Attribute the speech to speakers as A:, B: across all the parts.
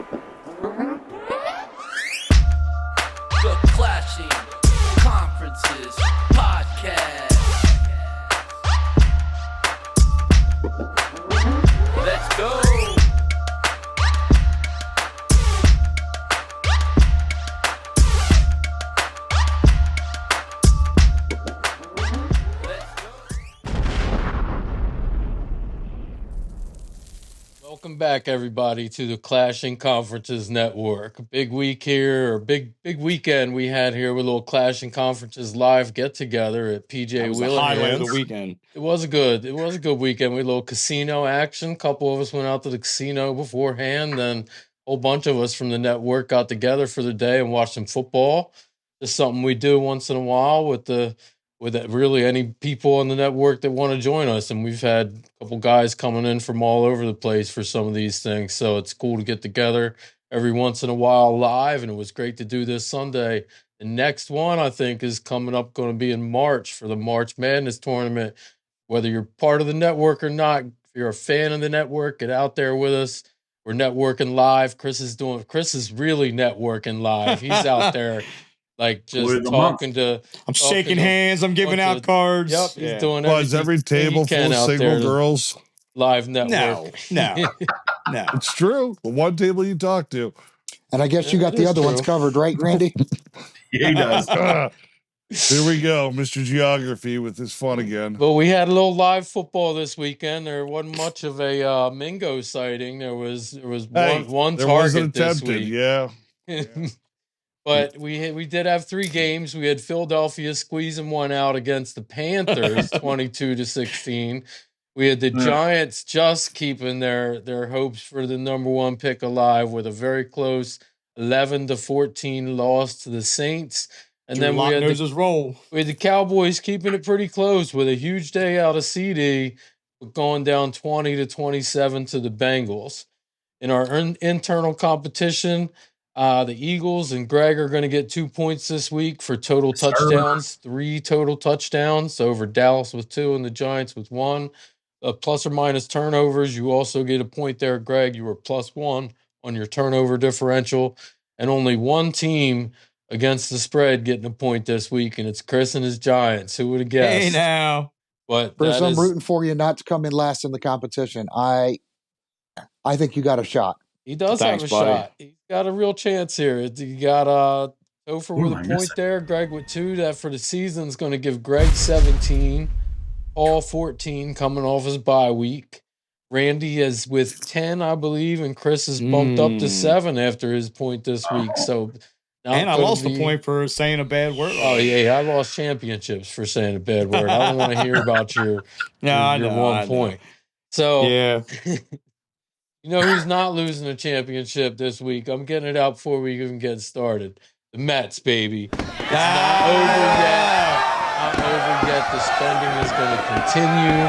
A: The Clashing Conferences Podcast. Let's go.
B: Welcome back, everybody, to the Clashing Conferences Network. Big week here, or big weekend we had here with a little Clashing Conferences live get together at PJ
C: That was the
B: Wheeler.
C: highlight of the weekend.
B: It was a good weekend. We had a little casino action. A couple of us went out to the casino beforehand. Then a whole bunch of us from the network got together for the day and watched some football. Just something we do once in a while with really any people on the network that want to join us. And we've had a couple guys coming in from all over the place for some of these things. So it's cool to get together every once in a while live. And it was great to do this Sunday. The next one, I think, is coming up, going to be in March for the March Madness tournament. Whether you're part of the network or not, if you're a fan of the network, get out there with us. We're networking live. Chris is really networking live. He's out there. Like just talking to,
C: I'm shaking hands. I'm giving out cards.
B: Yep, he's doing
D: Buzz every table full of single girls.
B: Live network.
C: No.
D: It's true. The one table you talk to.
E: And I guess you got the other ones covered, right, Randy?
F: Yeah, he does.
D: Here we go, Mr. Geography with his fun again.
B: Well, we had a little live football this weekend. There wasn't much of a Mingo sighting. There was one
D: there
B: target
D: wasn't
B: this
D: attempted,
B: week.
D: yeah.
B: But we did have three games. We had Philadelphia squeezing one out against the Panthers, 22-16. We had the Giants just keeping their hopes for the number one pick alive with a very close 11-14 loss to the Saints. And then we had the Cowboys keeping it pretty close with a huge day out of CD, going down 20-27 to the Bengals. In our internal competition, the Eagles and Greg are going to get 2 points this week for total touchdowns, 3 total touchdowns over Dallas with 2 and the Giants with 1. Plus or minus turnovers, you also get a point there, Greg. You were +1 on your turnover differential, and only one team against the spread getting a point this week, and it's Chris and his Giants. Who would have guessed?
C: Hey, now.
B: But
E: Chris, I'm rooting for you not to come in last in the competition. I think you got a shot.
B: He does have a shot. He's got a real chance here. You got Topher with a point there, Greg with 2. That for the season is going to give Greg 17, Paul 14 coming off his bye week. Randy is with 10, I believe, and Chris is bumped up to 7 after his point this week. So,
C: and I lost the point for saying a bad word.
B: Oh yeah, I lost championships for saying a bad word. I don't want to hear about your 1 point. So
C: yeah.
B: You know who's not losing a championship this week? I'm getting it out before we even get started. The Mets, baby. It's not over yet. Not over yet. The spending is going to continue.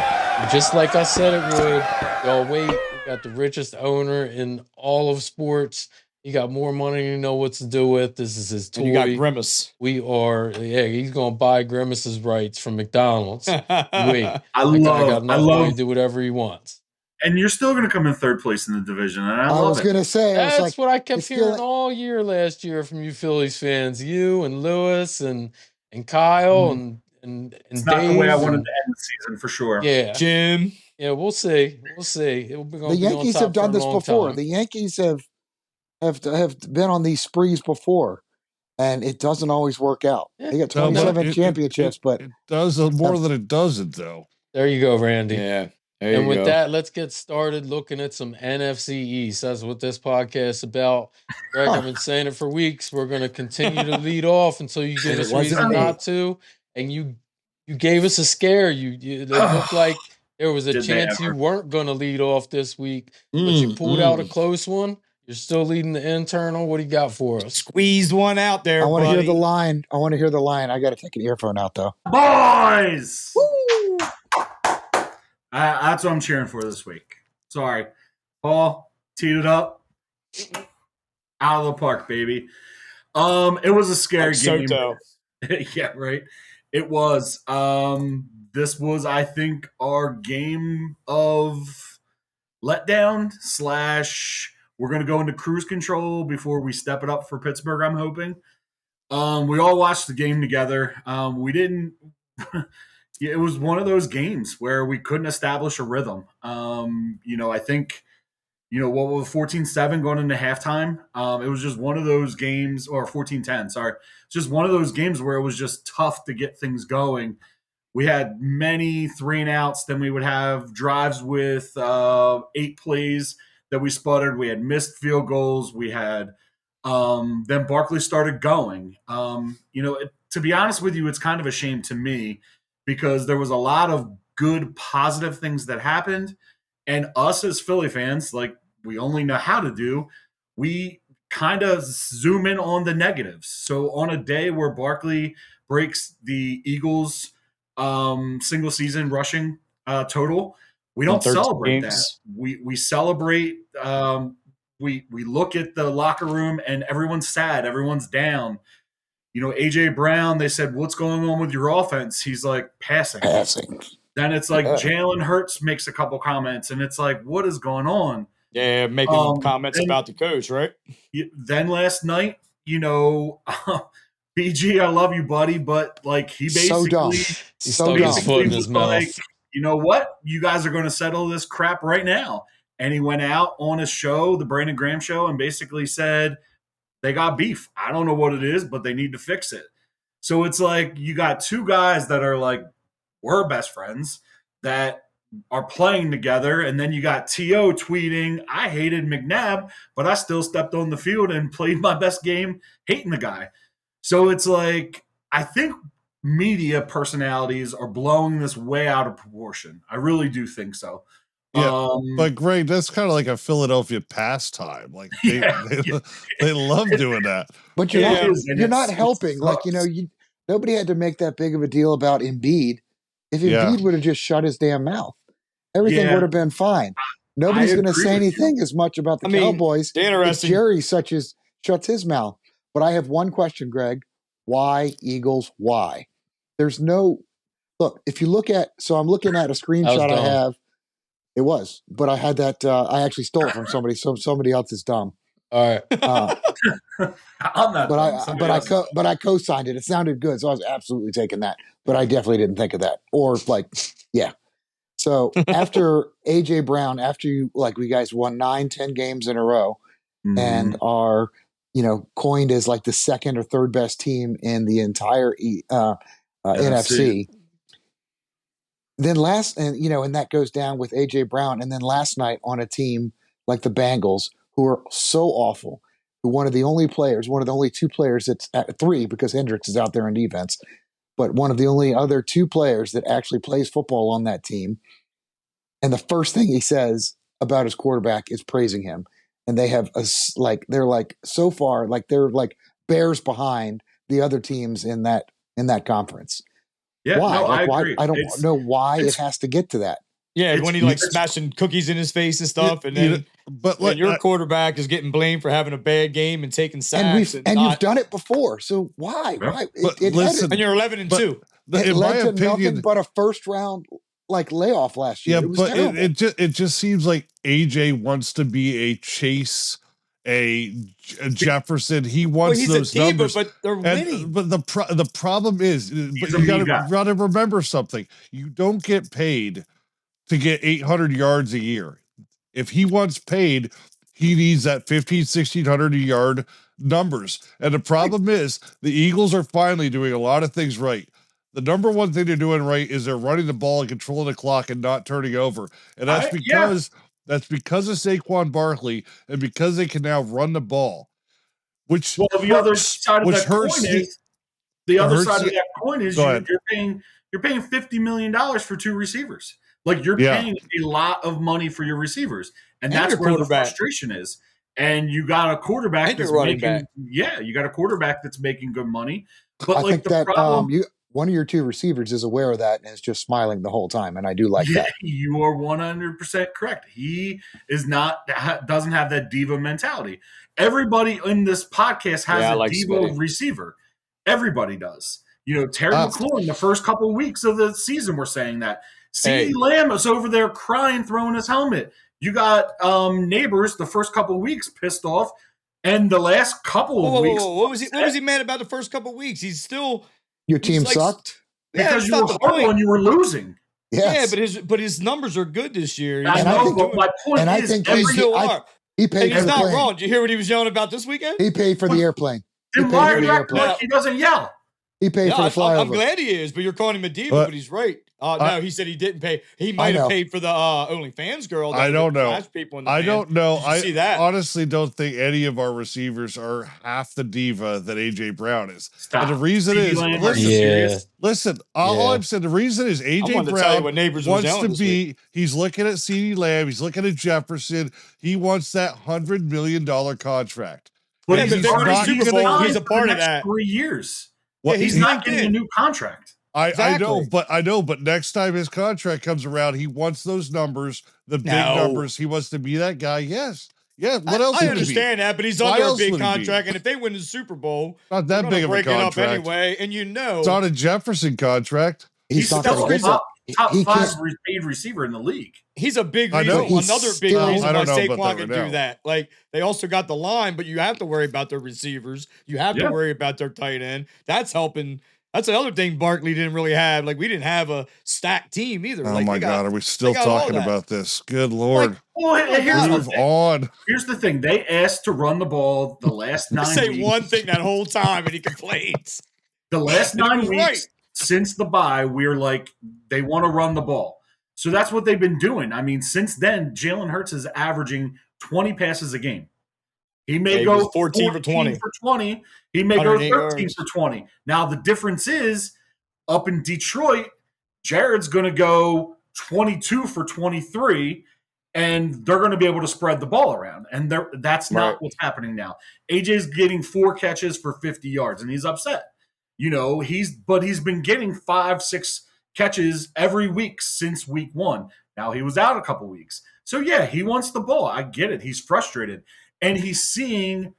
B: Just like I said it would. Y'all wait. We got the richest owner in all of sports. He got more money than you know what to do with. This is his toy.
C: And you got Grimace.
B: He's going to buy Grimace's rights from McDonald's. Wait. I got enough money to do whatever he wants.
F: And you're still going to come in third place in the division. And
E: I was going to say.
B: That's what I kept hearing all year last year from you Phillies fans. You and Lewis and Kyle and
F: it's
B: Dave.
F: Not the way I wanted to end the season, for sure.
B: Yeah.
C: Jim.
B: Yeah, we'll see.
E: The Yankees have done this before.
B: Time.
E: The Yankees have been on these sprees before, and it doesn't always work out. They got 27 championships, but
D: it does more than it doesn't, though.
B: There you go, Randy.
C: Yeah.
B: And with that, let's get started looking at some NFC East. That's what this podcast is about. Greg, I've been saying it for weeks. We're going to continue to lead off until you give us reason not to. And you gave us a scare. It looked like there was a chance you weren't going to lead off this week, but you pulled out a close one. You're still leading the internal. What do you got for us?
C: Squeezed one out there.
E: I want to hear the line. I got to take an earphone out, though.
F: Boys! Woo! That's what I'm cheering for this week. Sorry. Paul, teed it up. Out of the park, baby. It was a scary game. Yeah, right. It was. This was, I think, our game of letdown / We're going to go into cruise control before we step it up for Pittsburgh, I'm hoping. We all watched the game together. We didn't it was one of those games where we couldn't establish a rhythm. I think what was 14-7 going into halftime? It was just one of those games, or 14-10, sorry. Just one of those games where it was just tough to get things going. We had many 3-and-outs. Then we would have drives with 8 plays that we sputtered. We had missed field goals. We had then Barkley started going. To be honest with you, it's kind of a shame to me because there was a lot of good, positive things that happened. And us as Philly fans, like we only know how to do, we kind of zoom in on the negatives. So on a day where Barkley breaks the Eagles' single season rushing total, we don't celebrate
C: games.
F: that. We celebrate. We look at the locker room and everyone's sad. Everyone's down. AJ Brown, they said, "What's going on with your offense?" He's like, passing. Then it's like Jalen Hurts makes a couple comments, and it's like, what is going on?
C: Yeah, making comments about the coach, right?
F: Then last night, BG, I love you, buddy, but like he basically
B: He stuck his foot in his mouth.
F: Like, you know what? You guys are going to settle this crap right now. And he went out on his show, the Brandon Graham show, and basically said they got beef. I don't know what it is, but they need to fix it. So it's like you got two guys that are like, we're best friends that are playing together. And then you got T.O. tweeting, I hated McNabb, but I still stepped on the field and played my best game hating the guy. So it's like, I think media personalities are blowing this way out of proportion. I really do think so.
D: Yeah, but Greg, that's kind of like a Philadelphia pastime. Like they love doing that.
E: But you're not helping. Like nobody had to make that big of a deal about Embiid. If Embiid would have just shut his damn mouth, everything would have been fine. Nobody's going to say anything as much about the Cowboys if Jerry shuts his mouth. But I have one question, Greg. Why Eagles? Why? There's no look. If you look at, so I'm looking at a screenshot I have. It was, but I had that. I actually stole it from somebody. So somebody else is dumb.
B: All right.
F: I'm not.
E: But I co-signed it. It sounded good, so I was absolutely taking that. But I definitely didn't think of that. Or So after AJ Brown, after you guys won 9-10 games in a row, and are coined as like the second or third best team in the entire NFC. Then and that goes down with AJ Brown. And then last night on a team like the Bengals, who are so awful, one of the only two players that's at 3 because Hendricks is out there in defense, but one of the only other 2 players that actually plays football on that team. And the first thing he says about his quarterback is praising him. And they have they're bears behind the other teams in that conference.
F: Yeah,
E: why?
F: No, I agree.
E: I don't know why it has to get to that.
C: Yeah, when he smashing cookies in his face and stuff, and then when your quarterback is getting blamed for having a bad game and taking sacks,
E: and you've done it before, so why? Why?
C: And you're 11-2.
E: It led to nothing but a first round layoff last year.
D: Yeah, but it just seems like AJ wants to be a Chase, a Jefferson. He wants those numbers,
C: but they're winning.
D: But the problem is, you got to remember something. You don't get paid to get 800 yards a year. If he wants paid, he needs that 1,500-1,600 yard numbers. And the problem is the Eagles are finally doing a lot of things right. The number one thing they're doing right is they're running the ball and controlling the clock and not turning over. And that's because of Saquon Barkley and because they can now run the ball.
F: The other side of that coin is you're paying $50 million for 2 receivers. Like you're paying a lot of money for your receivers, and that's where the frustration is. And you got a quarterback that's making you got a quarterback that's making good money. But
E: I think that problem, one of your 2 receivers is aware of that and is just smiling the whole time, and I do like that.
F: You are 100% correct. He doesn't have that diva mentality. Everybody in this podcast has a diva receiver. Everybody does. Terry McLaurin, the first couple of weeks of the season, we're saying that. CeeDee Lamb is over there crying, throwing his helmet. You got Neighbors the first couple of weeks pissed off, and the last couple of weeks.
C: What was he mad about the first couple of weeks? He's still
E: your team sucked
F: because you were horrible and you were losing.
E: Yes.
C: Yeah, but his numbers are good this year.
F: I know, but my point is,
E: he paid.
C: He's not wrong. Did you hear what he was yelling about this weekend?
E: He paid for the airplane.
F: Then why are you acting like he doesn't yell?
E: He paid for the flyover.
C: I'm glad he is, but you're calling him a diva, but he's right. No, he said he didn't pay. He might have paid for the OnlyFans girl.
D: I don't know. I don't know.
C: See that?
D: Honestly don't think any of our receivers are half the diva that AJ Brown is.
F: Stop.
D: And the reason is, listen, all I'm saying, the reason is AJ Brown wants to be, he's looking at CeeDee Lamb, he's looking at Jefferson, he wants that $100 million contract.
F: But he's a part of
C: that.
F: 3 years.
D: Well,
F: he's not getting a new contract.
D: I know, but next time his contract comes around, he wants those numbers, the big numbers. He wants to be that guy. Yes. Yeah. What else?
C: I understand that, but he's under a big contract, and if they win the Super Bowl,
D: not that big of a contract
C: anyway. And
D: it's not a Jefferson contract.
F: He's still top 5 paid receiver in the league.
C: He's a big reason. Another big reason why Saquon can do that. Like, they also got the line, but you have to worry about their receivers. You have to worry about their tight end. That's helping. That's another thing Barkley didn't really have. Like, we didn't have a stacked team either.
D: Oh, my God. Are we still talking about this? Good Lord.
F: Here's the thing. They asked to run the ball the last 9 weeks.
C: Say one thing that whole time, and he complains.
F: The last 9 weeks since the bye, we're like, they want to run the ball. So that's what they've been doing. I mean, since then, Jalen Hurts is averaging 20 passes a game. He may go 14 for 20. He may go 13 for 20. Now, the difference is up in Detroit, Jared's going to go 22 for 23, and they're going to be able to spread the ball around. And that's not what's happening now. AJ's getting 4 catches for 50 yards, and he's upset. He's been getting 5-6 catches every week since week 1. Now, he was out a couple weeks. So, yeah, he wants the ball. I get it. He's frustrated. And he's seeing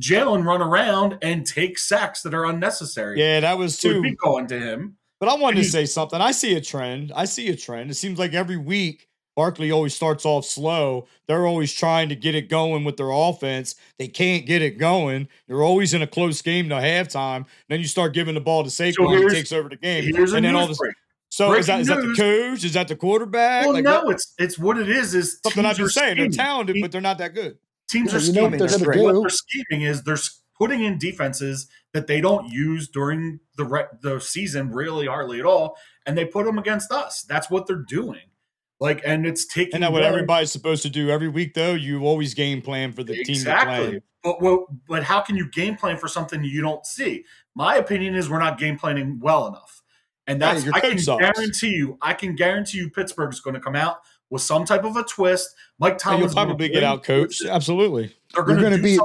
F: Jalen run around and take sacks that are unnecessary.
C: Yeah, that was too.
F: Be going to him.
C: But I wanted to say something. I see a trend. It seems like every week Barkley always starts off slow. They're always trying to get it going with their offense. They can't get it going. They're always in a close game to halftime. Then you start giving the ball to Saquon, he takes over the game. And then all this. So is that the coach? Is that the quarterback?
F: Well, no, it's what it is
C: something I've been saying. They're talented, but they're not that good.
F: Teams are scheming. What they're scheming is they're putting in defenses that they don't use during the season really hardly at all, and they put them against us. That's what they're doing. And it's taking.
C: And that's what everybody's supposed to do every week, though. You always game plan for the team you're playing.
F: But how can you game plan for something you don't see? My opinion is we're not game planning well enough, and that's I can guarantee you Pittsburgh's going to come out with some type of a twist. Mike Tomlin
C: will probably get out coached. Absolutely,
E: you're going to be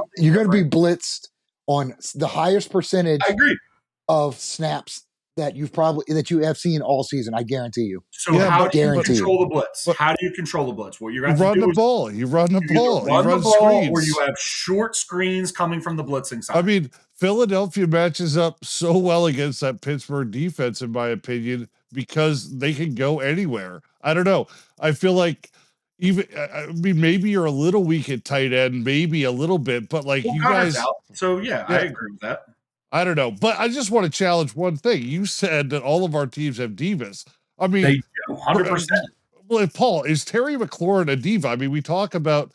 E: blitzed on the highest percentage.
F: I agree.
E: Of snaps that you have seen all season. I guarantee you.
F: So how do you control the blitz? How do you control the blitz? Well, you
D: run the ball. You run the ball.
F: You run screens. Or you have short screens coming from the blitzing side.
D: I mean, Philadelphia matches up so well against that Pittsburgh defense, in my opinion, because they can go anywhere. I don't know. I feel like maybe you're a little weak at tight end, maybe a little bit, but you guys.
F: So yeah, I agree with that.
D: I don't know, but I just want to challenge one thing. You said that all of our teams have divas. I mean,
F: they do, 100%.
D: Well, Paul, is Terry McLaurin a diva? I mean, we've talked about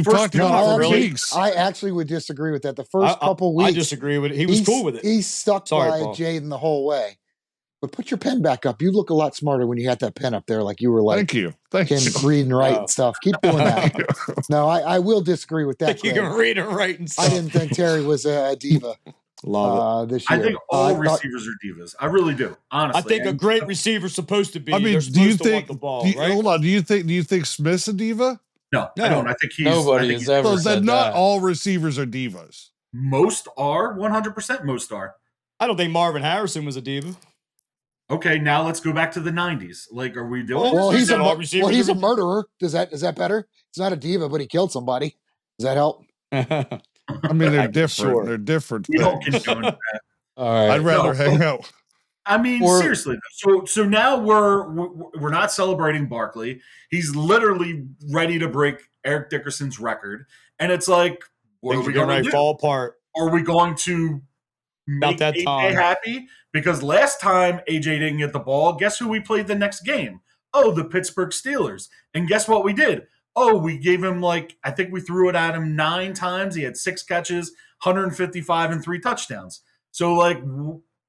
D: for weeks.
E: I actually would disagree with that. The first couple weeks,
C: I disagree with it. He was cool with it.
E: He stuck by Jaden the whole way. But put your pen back up. You look a lot smarter when you had that pen up there, like you were
D: Thank you.
E: Read and write and stuff. Keep doing that. No, I will disagree with that.
C: You can read and write and stuff.
E: I didn't think Terry was a diva.
C: Love it.
E: This year.
F: I think all receivers are divas. I really do. Honestly,
C: I think a great receiver's supposed to be.
D: I mean,
C: do you think?
D: Hold on. Do you think Smith's a diva?
F: No, I don't. I think
B: nobody has ever said
D: not all receivers are divas.
F: Most are 100%. Most are.
C: I don't think Marvin Harrison was a diva.
F: Okay, now let's go back to the 90s. Are we doing?
E: Well, he's a murderer. Is that better? He's not a diva, but he killed somebody. Does that help?
D: I mean, they're different. Sure. They're different.
F: We don't condone that.
B: All right.
D: I'd rather hang out.
F: I mean, seriously. So now we're not celebrating Barkley. He's literally ready to break Eric Dickerson's record, and it's like, what are we going to do?
C: Fall apart.
F: Are we going to make
C: that
F: AJ
C: time.
F: happy? Because last time AJ didn't get the ball, guess who we played the next game? Oh, the Pittsburgh Steelers. And guess what we did? Oh, we gave him I think we threw it at him 9 times. He had 6 catches, 155 and 3 touchdowns. So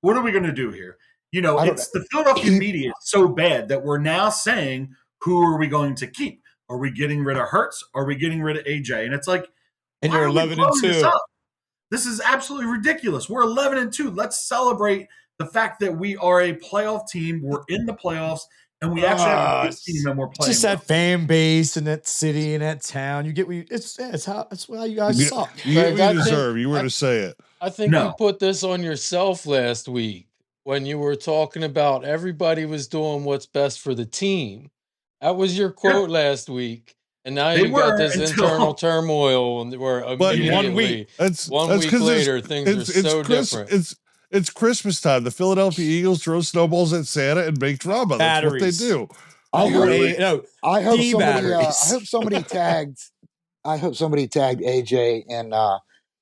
F: what are we going to do here? It's the Philadelphia media is so bad that we're now saying, who are we going to keep? Are we getting rid of Hurts? Are we getting rid of AJ? And it's like,
C: and you're 11-2.
F: This is absolutely ridiculous. We're 11-2. Let's celebrate the fact that we are a playoff team. We're in the playoffs, and we actually have a good team, and we're playing.
C: Just that fan base in that city and that town. You get it's how you guys suck.
D: You get what you deserve. You were to say it.
B: I think you put this on yourself last week when you were talking about everybody was doing what's best for the team. That was your quote last week. And now you got this internal turmoil, and where immediately, one week later, things are so different.
D: It's Christmas time. The Philadelphia Eagles throw snowballs at Santa and make drama. That's what they do.
E: I hope somebody tagged AJ in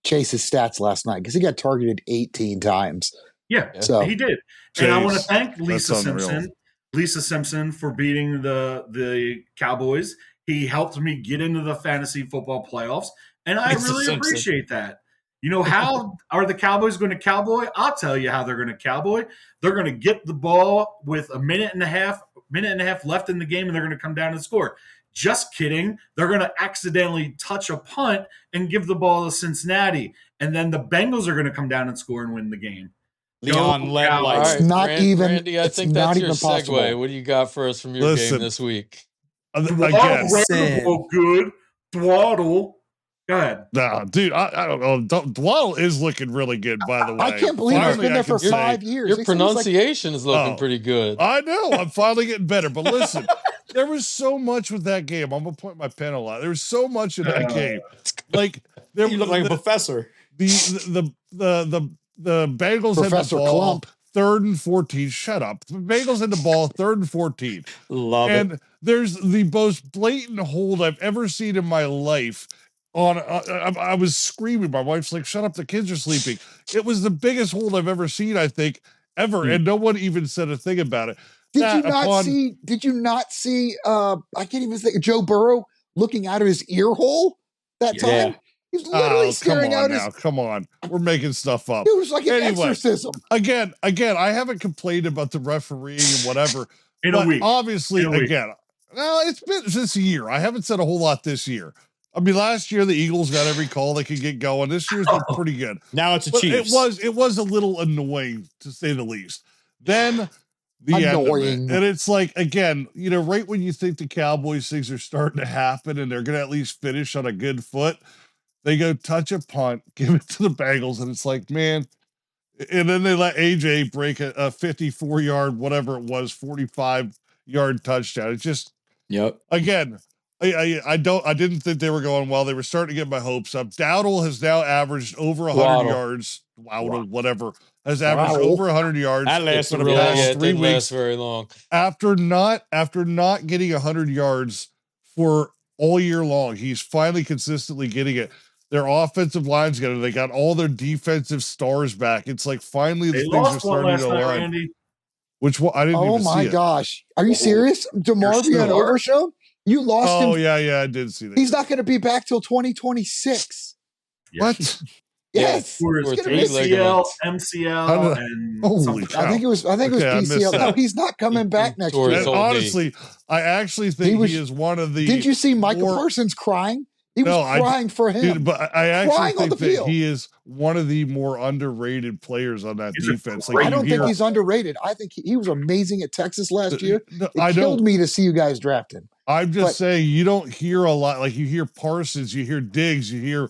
E: Chase's stats last night because he got targeted 18 times.
F: Yeah,
E: so
F: he did. And I want to thank Lisa Simpson for beating the Cowboys. He helped me get into the fantasy football playoffs, and I really appreciate that. How are the Cowboys going to cowboy? I'll tell you how they're going to cowboy. They're going to get the ball with a minute and a half left in the game, and they're going to come down and score. Just kidding. They're going to accidentally touch a punt and give the ball to Cincinnati, and then the Bengals are going to come down and score and win the game.
C: Leon led
E: it's not even.
B: Randy, I think that's your segue. What do you got for us from your game this week?
D: Again,
F: good. Dwaddle. Go ahead.
D: No, dude, I don't know. Dwaddle is looking really good, by the way.
E: I can't believe he's been there for 5 years.
B: Your pronunciation is looking pretty good.
D: I know. I'm finally getting better. But listen, there was so much with that game. I'm going to point my pen a lot. There was so much in that game.
C: You look like a professor.
D: The Bengals
E: Professor
D: had the ball.
E: Clump.
D: 3rd and 14. Shut up. The Bengals had the ball 3rd and 14.
C: Love it.
D: And there's the most blatant hold I've ever seen in my life. I was screaming. My wife's like, shut up. The kids are sleeping. It was the biggest hold I've ever seen, I think, ever. And no one even said a thing about it.
E: Did you not see, I can't even think, Joe Burrow looking out of his ear hole that time?
C: Yeah.
E: He's literally staring out his...
D: Come on. We're making stuff up.
E: It was like an exorcism.
D: Again, I haven't complained about the refereeing and whatever.
F: In a week.
D: Obviously, it's been this year. I haven't said a whole lot this year. I mean, last year the Eagles got every call they could get going. This year's been pretty good.
C: Now it's a Chiefs.
D: It was a little annoying, to say the least. Then the end of it. And it's like, again, right when you think the Cowboys things are starting to happen and they're going to at least finish on a good foot, they go touch a punt, give it to the Bengals, and it's like, man. And then they let AJ break a 54-yard, whatever it was, 45-yard touchdown. It's just, again, I didn't think they were going well. They were starting to get my hopes up. Dowdle has now averaged over 100 yards. Whatever. Has averaged over 100 yards.
C: That lasted
D: for the past 3
B: weeks.
D: Last
B: very long.
D: After not getting 100 yards for all year long, he's finally consistently getting it. Their offensive line's got it. They got all their defensive stars back. It's like finally the things are starting to align. Which one? I didn't even see it.
E: Oh my gosh. Are you serious? DeMarvin and Overshown? You lost him.
D: Oh, yeah, I did see that.
E: He's not going to be back till 2026.
D: What?
E: Yes.
F: ACL, MCL, and
D: holy cow.
E: I think it was PCL. No, he's not coming back next year.
D: And honestly, I actually think he is one of the...
E: Did you see Michael Parsons crying? He was crying for him.
D: Dude, but I actually think that he is one of the more underrated players on that defense.
E: I don't think he's underrated. I think he was amazing at Texas last year. It killed me to see you guys draft him.
D: I'm just saying, you don't hear a lot. Like, you hear Parsons, you hear Diggs, you hear,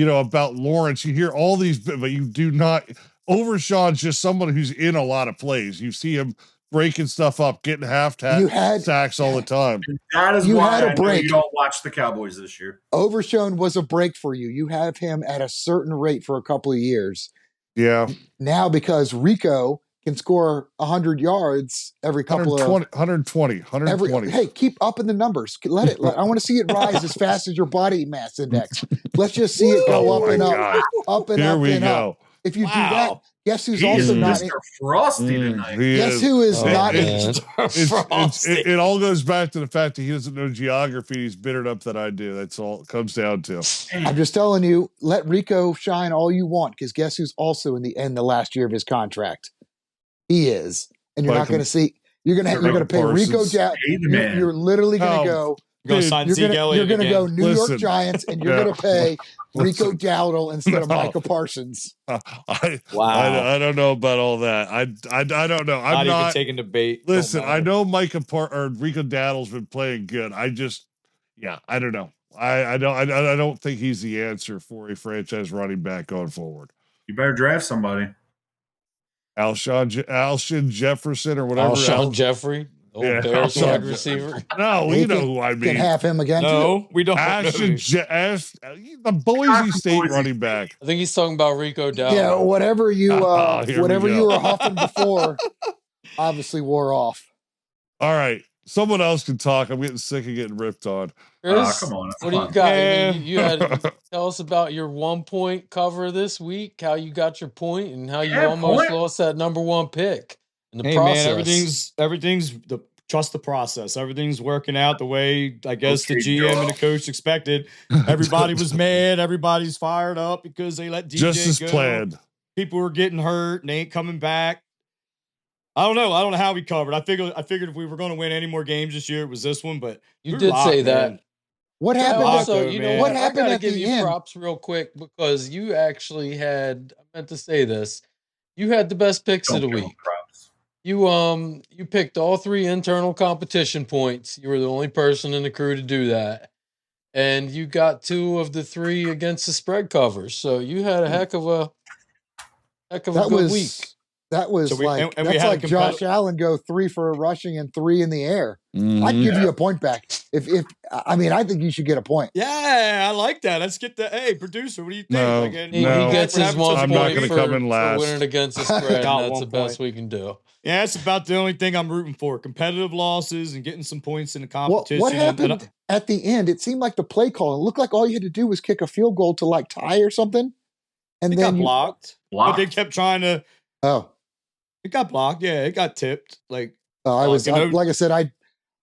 D: about Lawrence, you hear all these, but you do not. Overshawn's just someone who's in a lot of plays. You see him breaking stuff up, getting sacks all the time.
F: That is why I know you don't watch the Cowboys this year.
E: Overshown was a break for you. You have him at a certain rate for a couple of years.
D: Yeah.
E: Now, because Rico can score 100 yards every couple
D: 120.
E: Hey, keep up in the numbers. I want to see it rise as fast as your body mass index. Let's just see it go up and up and
D: Here
E: up
D: we
E: and
D: go.
E: up. If you do that, guess who's
F: He
E: also
F: is
E: not
F: Mr. Frosty tonight.
E: Guess who is not in?
D: It all goes back to the fact that he doesn't know geography. He's bittered up that I do. That's all it comes down to.
E: I'm just telling you, let Rico shine all you want, because guess who's also in the last year of his contract? He is, and you're not going to see. You're going to pay Rico down. You're literally going to go. You're going to go New York Giants, and you're going to pay Rico Dowdle instead of Micah Parsons.
D: I don't know about all that. I don't know. I'm not
C: even taking the bait.
D: Listen, I know Rico Dowdle's been playing good. I don't know. I don't think he's the answer for a franchise running back going forward.
F: You better draft somebody.
D: Alshon Jefferson or whatever.
B: Alshon Jeffrey. Bears wide receiver.
D: No, you know who I mean.
E: Can have him again.
C: No, we don't.
D: The Boise State running back.
B: I think he's talking about Rico Dowdle.
E: Yeah, whatever you were huffing before, obviously wore off.
D: All right, someone else can talk. I'm getting sick of getting ripped on.
B: Chris,
F: come on.
B: What do you got? I mean, you had tell us about your 1 point cover this week, how you got your point, and how you almost lost that number 1 pick.
C: Hey man, everything's trust the process. Everything's working out the way I guess the GM and the coach expected. Everybody was mad. Everybody's fired up because they let DJ
D: just as
C: go.
D: Planned.
C: People were getting hurt and they ain't coming back. I don't know how we covered. I figured if we were going to win any more games this year, it was this one. But
B: you did say that.
E: What happened?
B: Also, you know what happened? I gotta give you
E: end?
B: props real quick because you actually had. I meant to say this. You had the best picks of the week. You picked all 3 internal competition points. You were the only person in the crew to do that. And you got 2 of the 3 against the spread covers. So you had a heck of a good week.
E: That was like Josh Allen go 3 for rushing and 3 in the air. I'd give you a point back. I think you should get a point.
C: Yeah, I like that. Let's get the producer. What do you think?
D: No,
B: he gets his 1
D: I'm
B: point
D: not going to come in last.
B: for winning against the spread. That's the best we can do.
C: Yeah, that's about the only thing I'm rooting for. Competitive losses and getting some points in the competition.
E: What happened at the end? It seemed like the play call. It looked like all you had to do was kick a field goal to like tie or something. And then
C: got blocked. But they kept trying to.
E: Oh.
C: It got blocked. Yeah, it got tipped. Like
E: like I said, I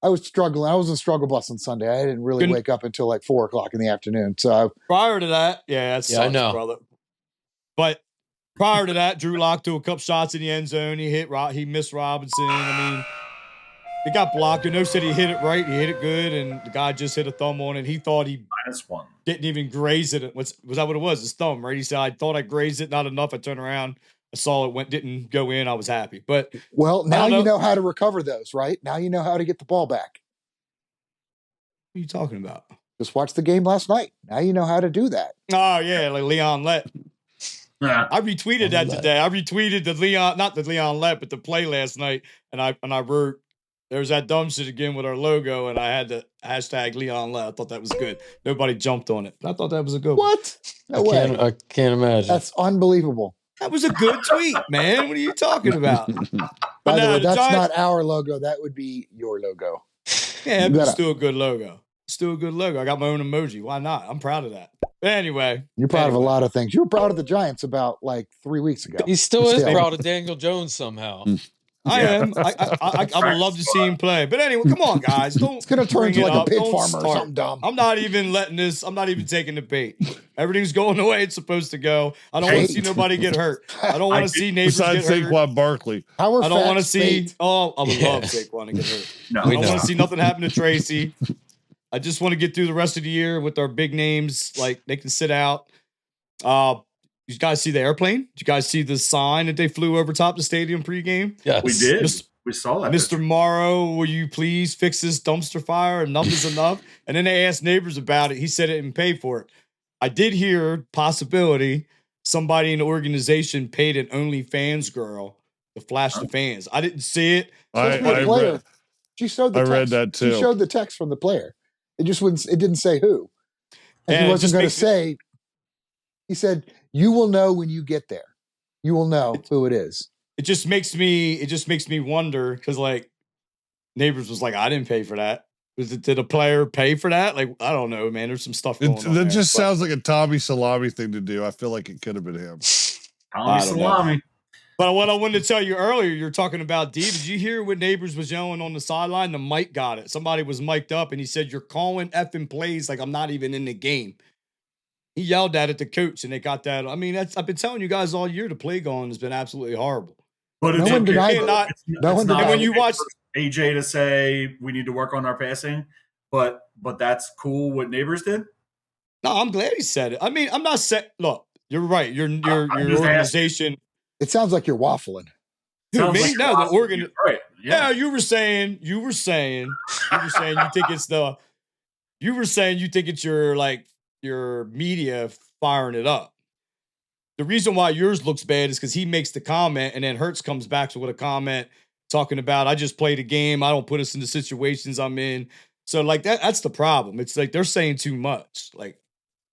E: was struggling. I was in struggle bus on Sunday. I didn't really wake up until like 4:00 in the afternoon. So
C: prior to that, I know, brother. But prior to that, Drew Lock threw a couple shots in the end zone. He missed Robinson. I mean, it got blocked. No said he hit it right. He hit it good, and the guy just hit a thumb on it. He thought he
F: -1
C: didn't even graze it. Was that what it was? His thumb, right? He said, "I thought I grazed it, not enough." I turned around. I saw it didn't go in. I was happy. But
E: now you know how to recover those, right? Now you know how to get the ball back.
C: What are you talking about?
E: Just watch the game last night. Now you know how to do that.
C: Oh yeah, like Leon Lett. I retweeted that today. I retweeted not the Leon Lett, but the play last night, and I wrote, "There's that dumb shit again with our logo," and I had the hashtag Leon Lett. I thought that was good. Nobody jumped on it. I thought that was a good one.
E: What? No way.
B: I can't imagine.
E: That's unbelievable.
C: That was a good tweet, man. What are you talking about?
E: By the way, that's not our logo. That would be your logo.
C: Yeah, but it's still a good logo. Still a good logo. I got my own emoji. Why not? I'm proud of that. But anyway.
E: You're proud of a lot of things. You were proud of the Giants about like 3 weeks ago.
B: He still is proud of Daniel Jones somehow.
C: I am. I would love to see him play. But anyway, come on, guys.
E: It's going to turn into like a pig farmer or something dumb.
C: I'm not even taking the bait. Everything's going the way it's supposed to go. I don't want to see nobody get hurt. I don't want to see neighbors get hurt.
D: Besides Saquon Barkley.
C: I don't want to see. Oh, I would love Saquon to get hurt. No, I don't want to see nothing happen to Tracy. I just want to get through the rest of the year with our big names. Like, they can sit out. You guys see the airplane? Did you guys see the sign that they flew over top the stadium pregame?
B: Yes.
F: We did. We saw that.
C: Mr. Morrow, will you please fix this dumpster fire? Enough is enough. And then they asked neighbors about it. He said it didn't pay for it. I did hear possibility somebody in the organization paid an OnlyFans girl to flash the fans. I didn't see it.
E: She showed the text.
D: I read that too.
E: She showed the text from the player. It just wouldn't. It didn't say who. And he wasn't going to say. He said, "You will know when you get there. You will know who it is."
C: it just makes me wonder because like Neighbors was like, I didn't pay for that. Did a player pay for that? Like, I don't know, man. There's some stuff going on.
D: That just sounds like a Tommy Salami thing to do. I feel like it could have been him.
F: Tommy Salami.
C: But what I wanted to tell you earlier, you're talking about D. Did you hear what Neighbors was yelling on the sideline? The mic got it. Somebody was mic'd up and he said, "You're calling effing plays like I'm not even in the game." He yelled that at the coach and they got that. I mean, I've been telling you guys all year the play calling has been absolutely horrible.
F: But it's
E: one denied
F: not,
E: no one denied
C: when you watch
F: AJ to say we need to work on our passing, but that's cool what Neighbors did.
C: No, I'm glad he said it. I mean, I'm not saying. Look, you're right. Your organization.
E: It sounds like you're waffling.
C: Dude, me?
F: Like
C: no, the organ.
F: Right. Yeah.
C: Yeah, you were saying you think it's the. You were saying you think it's your media firing it up. The reason why yours looks bad is because he makes the comment and then Hurts comes back with a comment talking about, I just played a game. I don't put us in the situations I'm in. So like that's the problem. It's like they're saying too much. Like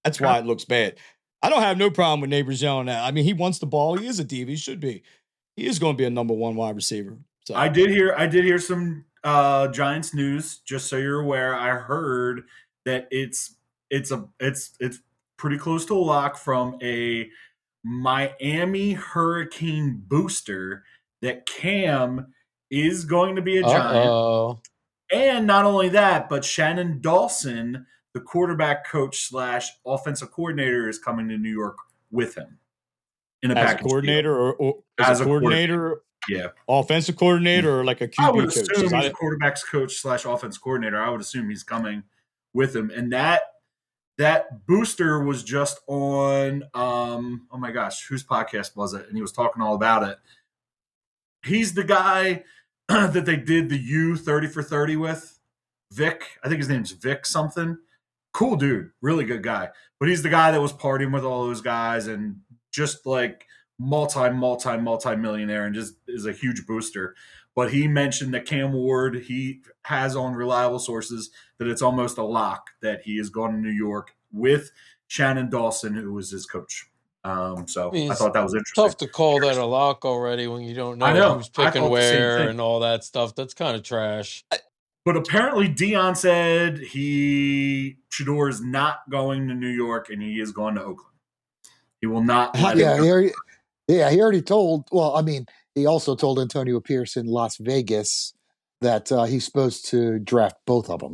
C: that's why it looks bad. I don't have no problem with Neighbors yelling that. I mean, he wants the ball. He is a diva. He should be. He is going to be a number one wide receiver. So
F: I did hear some Giants news. Just so you're aware, I heard that it's pretty close to a lock from a Miami Hurricane booster that Cam is going to be a Giant. And not only that, but Shannon Dawson, the quarterback coach / offensive coordinator, is coming to New York with him in a package
C: coordinator or as a coordinator.
F: Yeah,
C: offensive coordinator or like a QB
F: I would
C: coach.
F: assume he's a quarterback's coach / offense coordinator. I would assume he's coming with him, and that booster was just on. Oh my gosh, whose podcast was it? And he was talking all about it. He's the guy that they did the U 30 for 30 with, Vic. I think his name's Vic something. Cool dude, really good guy. But he's the guy that was partying with all those guys and just like multi-millionaire and just is a huge booster. But he mentioned that Cam Ward, he has on reliable sources that it's almost a lock that he is going to New York with Shannon Dawson, who was his coach. So I thought that was interesting.
B: Tough to call that a lock already when you don't know who's picking where and all that stuff. That's kind of trash.
F: But apparently Dion said Shador is not going to New York and he is going to Oakland. He will not let him go.
E: He already told. Well, I mean, he also told Antonio Pierce in Las Vegas that he's supposed to draft both of them,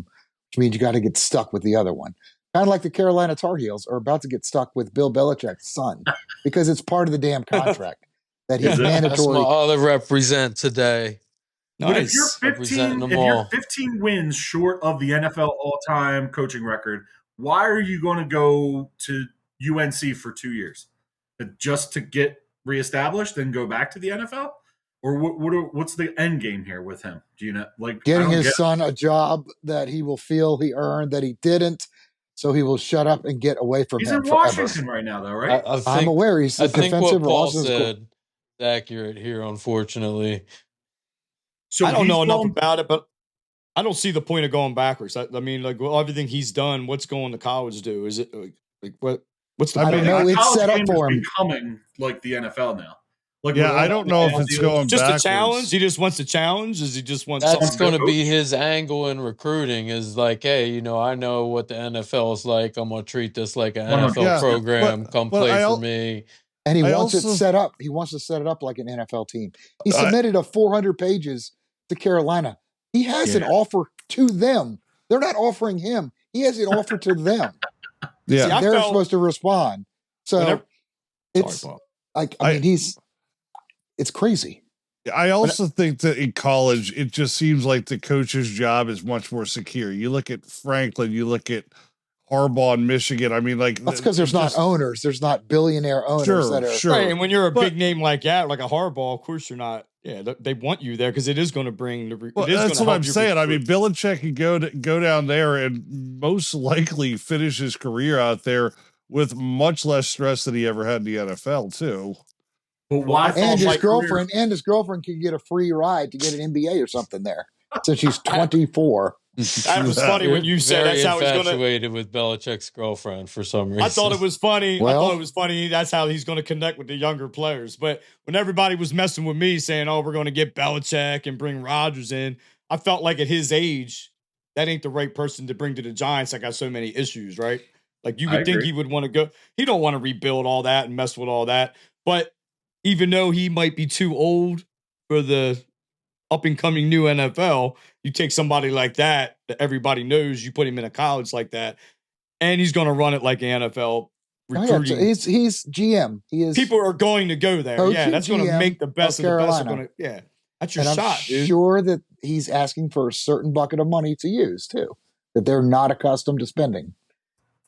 E: which means you got to get stuck with the other one. Kind of like the Carolina Tar Heels are about to get stuck with Bill Belichick's son because it's part of the damn contract that he's mandatory.
B: That's my other represent today.
F: But if you're 15 wins short of the NFL all-time coaching record, why are you going to go to UNC for 2 years? Just to get reestablished and go back to the NFL? Or what's the end game here with him? Do you know? Like
E: getting his son a job that he will feel he earned that he didn't, so he will shut up and get away from him forever.
F: He's in Washington right now, though, right?
E: I'm aware he's the defensive. I think what Paul
B: said is accurate here, unfortunately.
C: So I don't know enough about it, but I don't see the point of going backwards. I mean, like everything he's done, what's going to college do? Is it like what's the point?
E: I don't know. It's set up for him
F: becoming like the NFL now. Like,
D: yeah, I don't know if it's going
C: just
D: backwards.
C: a challenge. He just wants a challenge. Is he just wants?
B: That's going to be his angle in recruiting. Is like, hey, I know what the NFL is like. I'm going to treat this like an NFL program. Come play for me.
E: And he wants it set up. He wants to set it up like an NFL team. He submitted 400 pages to Carolina. He has an offer to them. They're not offering him. He has an offer to them.
D: Yeah,
E: they're supposed to respond. So it's like, I mean, it's crazy.
D: I also think that in college, it just seems like the coach's job is much more secure. You look at Franklin, you look at Harbaugh in Michigan. I mean, like
E: that's because there's not owners. There's not billionaire owners that are
C: right. And when you're a big name like that, like a Harbaugh, of course you're not. Yeah, they want you there because it is going to bring the.
D: Well, that's what I'm saying. I mean, Belichick can go down there and most likely finish his career out there with much less stress than he ever had in the NFL too.
F: But why?
E: And his girlfriend can get a free ride to get an MBA or something there since she's 24.
C: That was funny when you said
B: Very
C: that's how he's going to.
B: infatuated with Belichick's girlfriend for some reason.
C: I thought it was funny.
E: Well-
C: I thought it was funny. That's how he's going to connect with the younger players. But when everybody was messing with me saying, oh, we're going to get Belichick and bring Rodgers in, I felt like at his age, that ain't the right person to bring to the Giants. I got so many issues, right? Like you would think he would want to go. He don't want to rebuild all that and mess with all that. But even though he might be too old for the up and coming new NFL, you take somebody like that everybody knows, you put him in a college like that, and he's going to run it like an NFL recruiting.
E: He's GM. He is.
C: People are going to go there.
E: Coach
C: Yeah,
E: and
C: that's going to
E: GM
C: make the best
E: of
C: of the best. Are
E: Carolina.
C: going to, yeah, that's your
E: and
C: shot,
E: I'm
C: dude.
E: sure that he's asking for a certain bucket of money to use too, that they're not accustomed to spending.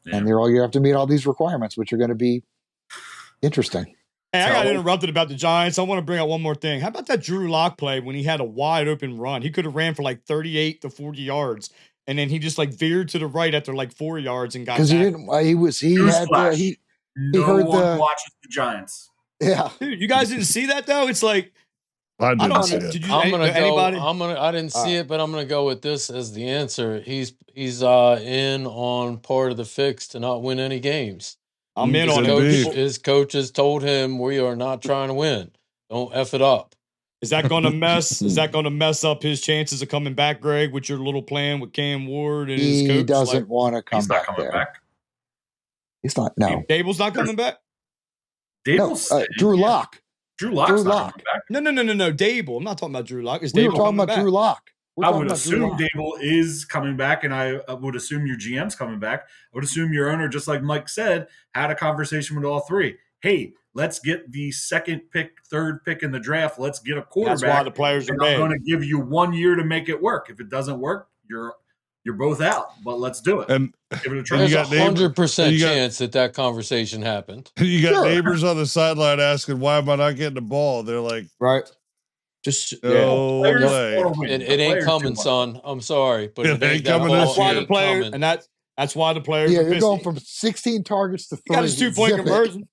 F: Yeah.
E: And you have to meet all these requirements, which are going to be interesting.
C: Hey, I got interrupted about the Giants. I want to bring out one more thing. How about that Drew Lock play when he had a wide open run? He could have ran for like 38 to 40 yards, and then he just like veered to the right after like 4 yards and got
E: Because he
C: back.
E: didn't. He had
F: Newsflash.
E: he
F: No
E: heard
F: one watches the Giants.
E: yeah.
C: Dude, you guys didn't see that though? It's like
D: I
C: I
D: didn't
C: don't
D: see
C: know.
D: it.
C: Did you?
B: I'm gonna
C: anybody?
B: go. I didn't see it, but I'm gonna go with this as the answer. He's in on part of the fix to not win any games.
C: I'm in
B: His
C: on
B: coach,
C: it.
B: his coaches told him we are not trying to win. Don't F it up.
C: Is that going to mess? Is that going to mess up his chances of coming back, Greg? With your little plan with Cam Ward and his coach?
E: He doesn't want to come
F: He's not
E: back
F: coming
E: there.
F: back.
E: He's not. No.
C: Dable's not coming back.
E: No.
F: Dable's
E: Drew Lock.
F: Drew Lock's
E: Drew
F: not
E: Lock.
F: coming back.
C: No. Dable. I'm not talking about Drew Lock. Is
E: We
C: Dable
E: were talking
C: coming
E: about
C: back?
E: Drew Lock. We're
F: I
E: talking
F: would
E: about Drew
F: assume
E: Lock.
F: Dable is coming back, and I would assume your GM's coming back. I would assume your owner, just like Mike said, had a conversation with all three. Hey, let's get the second pick, third pick in the draft. Let's get a quarterback.
C: That's why the players are
F: and I'm
C: mad.
F: going to give you 1 year to make it work. If it doesn't work, you're both out. But let's do it.
D: And
F: Give it a try.
B: There's
D: you
B: a
D: got neighbors-
B: 100%
D: you got-
B: chance that conversation happened.
D: you got
E: Sure.
D: neighbors on the sideline asking, "Why am I not getting the ball?" They're like,
C: Right. Just
D: "No
F: Players
D: way."
F: wanna win.
B: It
F: The
B: ain't
F: players
B: coming,
F: do
B: son. I'm sorry, but
D: It ain't
B: that
D: coming
B: ball
C: That's why
B: ain't
C: the player,
B: coming.
C: and that's why the players.
E: Yeah,
C: are
E: you're
C: pissed.
E: going from 16 targets to 3.
C: He got his 2-point
E: Zip it.
C: conversion.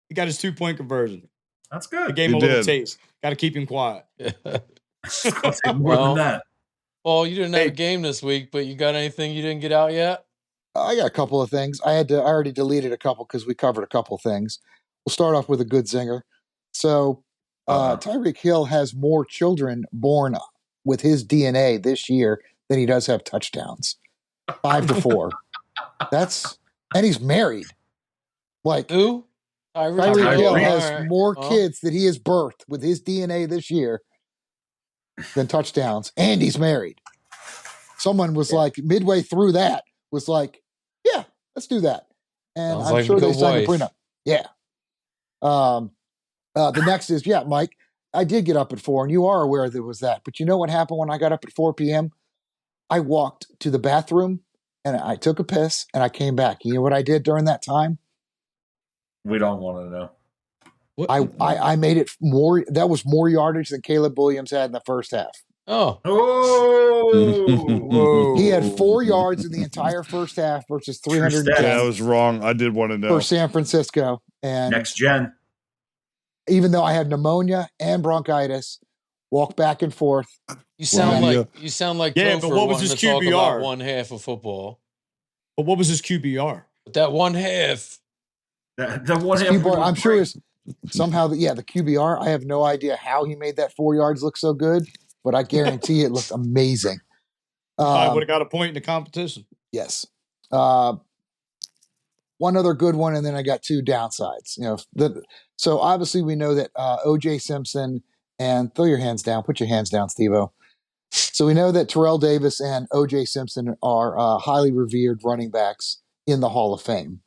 C: He got his 2-point conversion.
F: That's
C: He
F: good.
C: gave him
D: He
C: a little
D: did.
C: taste. Got to keep him quiet.
F: It's gonna take more
B: Well,
F: than that.
B: Paul, you didn't have
C: Hey.
B: a game this week, but you got anything you didn't get out yet?
E: I got a couple of things. I already deleted a couple because we covered a couple things. We'll start off with a good zinger. So Tyreek Hill has more children born with his DNA this year than he does have touchdowns. 5 to 4. And he's married. Like
B: Who?
E: Tyreek Hill
B: All
E: has
B: right.
E: more
B: Well,
E: kids that he has birthed with his DNA this year than touchdowns, and he's married. Someone was like midway through that was like, "Yeah, let's do that," and
B: Sounds
E: I'm
B: like a
E: sure they
B: good
E: signed a
B: wife.
E: prenup. Yeah. The next is Mike. I did get up at 4, and you are aware there was that. But you know what happened when I got up at 4 p.m.? I walked to the bathroom and I took a piss and I came back. You know what I did during that time?
F: We don't want to know.
E: I made it more. That was more yardage than Caleb Williams had in the first half.
B: Oh,
F: Oh,
E: He had 4 yards in the entire first half versus
F: True
E: 310
D: Yeah, I was wrong. I did want to know.
E: for San Francisco. And
F: next gen.
E: even though I had pneumonia and bronchitis, walked back and forth.
B: you sound
D: Well,
B: like you sound like
C: Yeah,
B: Topher
C: but what was
B: wanting
C: his
B: to talk about
C: QBR?
B: one half of football.
C: But what was his QBR?
B: But that one half,
F: The one half
E: QBR,
F: was
E: I'm sure
F: great.
E: is somehow, the QBR. I have no idea how he made that 4 yards look so good, but I guarantee it looked amazing.
C: I would have got a point in the competition.
E: Yes. One other good one, and then I got 2 downsides. So obviously we know that O.J. Simpson and throw your hands down. Put your hands down, Steve-O. So we know that Terrell Davis and O.J. Simpson are highly revered running backs in the Hall of Fame.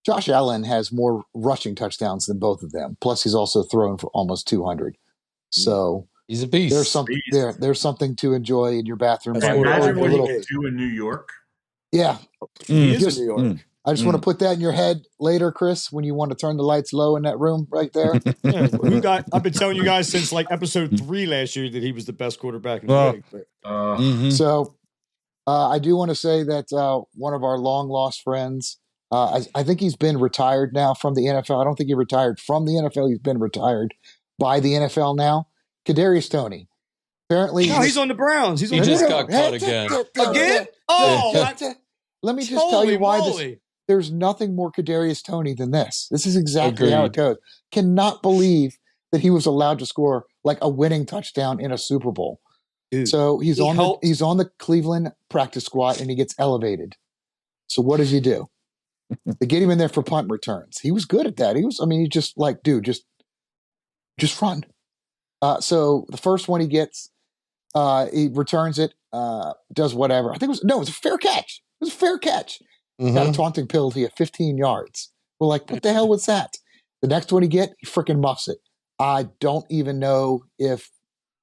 E: Josh Allen has more rushing touchdowns than both of them. Plus, he's also thrown for almost 200. So
B: he's a beast.
E: there's something to enjoy in your bathroom.
C: That's
E: by
C: what
E: your
F: Imagine what he
E: little-
F: could do in New York.
E: yeah,
C: He is
E: Just-
C: in New York.
E: I just want to put that in your head later, Chris, when you want to turn the lights low in that room right there.
C: Yeah, I've been telling you guys since like episode 3 last year that he was the best quarterback in the
D: Oh.
C: league. But
E: So I do want to say that one of our long lost friends, I think he's been retired now from the NFL. I don't think he retired from the NFL. He's been retired by the NFL now. Kadarius Toney. Apparently,
C: No, he's on the Browns. He's
B: He
C: on
B: just
C: the
B: got cut again.
C: Again? Oh,
E: let me just tell you why this.
C: moly.
E: There's nothing more Kadarius Toney than this. This is exactly how it
B: Agreed.
E: goes. Cannot believe that he was allowed to score like a winning touchdown in a Super Bowl.
C: Dude,
E: So he's
C: he
E: on
C: helped.
E: the Cleveland practice squad and he gets elevated. So what does he do? They get him in there for punt returns. He was good at that. He's just like, dude, just run. So the first one he gets, he returns it, does whatever. I think it was a fair catch. It was a fair catch. Got a taunting penalty of 15 yards. We're like, what the hell was that? The next one he freaking muffs it. I don't even know if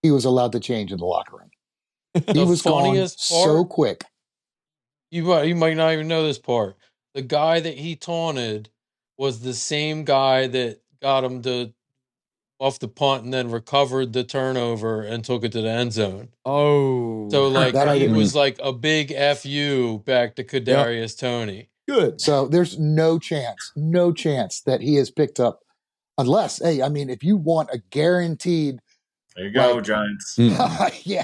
E: he was allowed to change in the locker room. He was gone so quick.
B: You might not even know this part. The guy that he taunted was the same guy that got him to off the punt and then recovered the turnover and took it to the end zone.
C: Oh.
B: So like he
E: didn't-
B: was like a big FU back to Kadarius Toney.
C: Good.
E: So there's no chance that he has picked up, unless, if you want a guaranteed,
F: There you go,
E: like-
F: Giants.
E: yeah,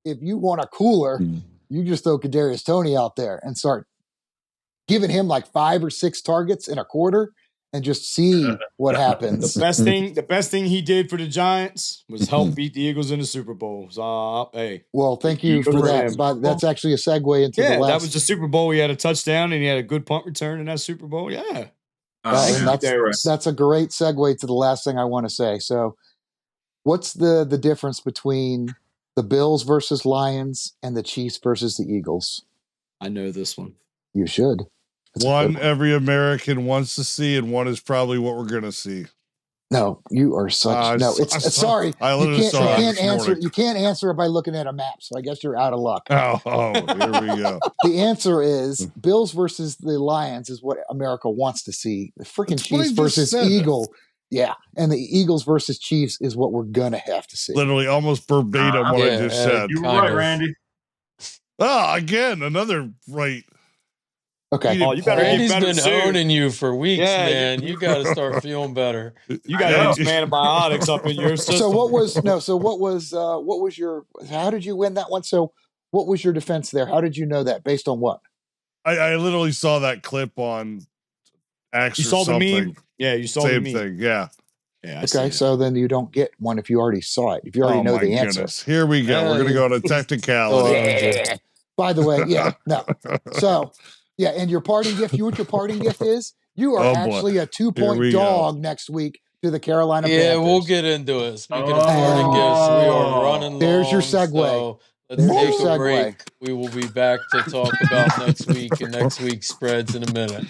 E: if you want a cooler, you just throw Kadarius Toney out there and start giving him like 5 or 6 targets in a quarter and just see what happens.
C: The best thing he did for the Giants was help beat the Eagles in the Super Bowl. So, hey.
E: Well, thank you
C: Good
E: for
C: for
E: that.
C: him.
E: But that's actually a segue into the
C: Yeah,
E: last.
C: that was the Super Bowl. He had a touchdown and he had a good punt return in that Super Bowl. Yeah.
E: And
C: Yeah.
E: that's a great segue to the last thing I want to say. So, what's the difference between the Bills versus Lions and the Chiefs versus the Eagles?
C: I know this one.
E: You should. It's a
D: One
E: good one.
D: every American wants to see, and one is probably what we're going to see.
E: No, you are such. No, it's sorry.
D: I
E: You
D: literally
E: can't,
D: saw that
E: you can't
D: this
E: answer.
D: morning.
E: You can't answer it by looking at a map. So I guess you're out of luck.
D: Oh, here we go.
E: The answer is Bills versus the Lions is what America wants to see. The freaking
D: That's what I
E: Chiefs
D: just
E: versus
D: said.
E: Eagle. Yeah. And the Eagles versus Chiefs is what we're going to have to see.
D: Literally almost verbatim what I just said.
F: You were
B: Kind
F: right,
B: of.
F: Randy.
D: Again, another right.
E: Okay.
C: Oh, you better get
B: Randy's
C: better
B: been
C: soon.
B: owning you for weeks,
C: Yeah,
B: man. You got to start feeling better.
C: You got these antibiotics up in your system.
E: So what was your, how did you win that one? So what was your defense there? How did you know that? Based on what?
D: I literally saw that clip on X
C: You
D: or
C: saw the
D: something.
C: meme? Yeah, you saw
D: Same
C: the meme.
D: thing. Yeah.
C: Yeah,
E: Okay. So then you don't get one if you already saw it. If you already know the answer.
D: Here we go. We're going to go to
B: Oh,
D: technicality.
E: Yeah. By the way, yeah, no. So, yeah, and your parting gift, you know what your parting gift is? You are
D: Oh, boy.
E: actually a
D: Here
E: 2-point
D: we go.
E: dog next week to the Carolina
B: Yeah,
E: Panthers.
B: we'll get into it. Speaking of parting gifts, we are running
E: There's your
B: long,
E: segue.
B: so let's
E: There's your
B: take a
E: segue.
B: break. We will be back to talk about next week and next week's spreads in a minute.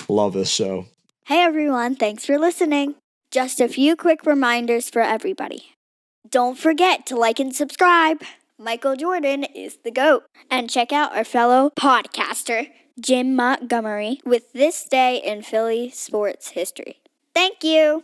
C: Love this show.
G: Hey everyone, thanks for listening. Just a few quick reminders for everybody. Don't forget to like and subscribe. Michael Jordan is the GOAT. And check out our fellow podcaster, Jim Montgomery, with This Day in Philly Sports History. Thank you.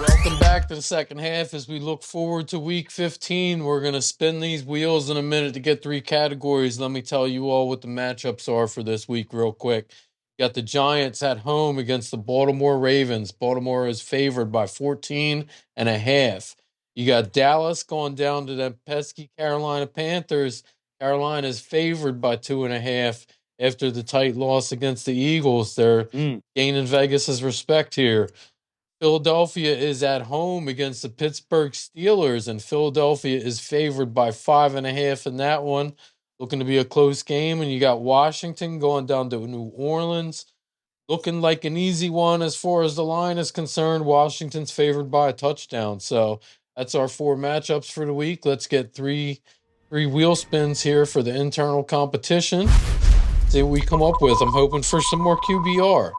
B: Welcome back to the second half as we look forward to week 15. We're going to spin these wheels in a minute to get 3 categories. Let me tell you all what the matchups are for this week real quick. You got the Giants at home against the Baltimore Ravens. Baltimore is favored by 14.5. You got Dallas going down to the pesky Carolina Panthers. Carolina is favored by 2.5 after the tight loss against the Eagles. They're gaining Vegas's respect here. Philadelphia is at home against the Pittsburgh Steelers, and Philadelphia is favored by 5.5 in that one. Looking to be a close game, and you got Washington going down to New Orleans. Looking like an easy one as far as the line is concerned. Washington's favored by a touchdown. So that's our 4 matchups for the week. Let's get three wheel spins here for the internal competition. See what we come up with. I'm hoping for some more QBR.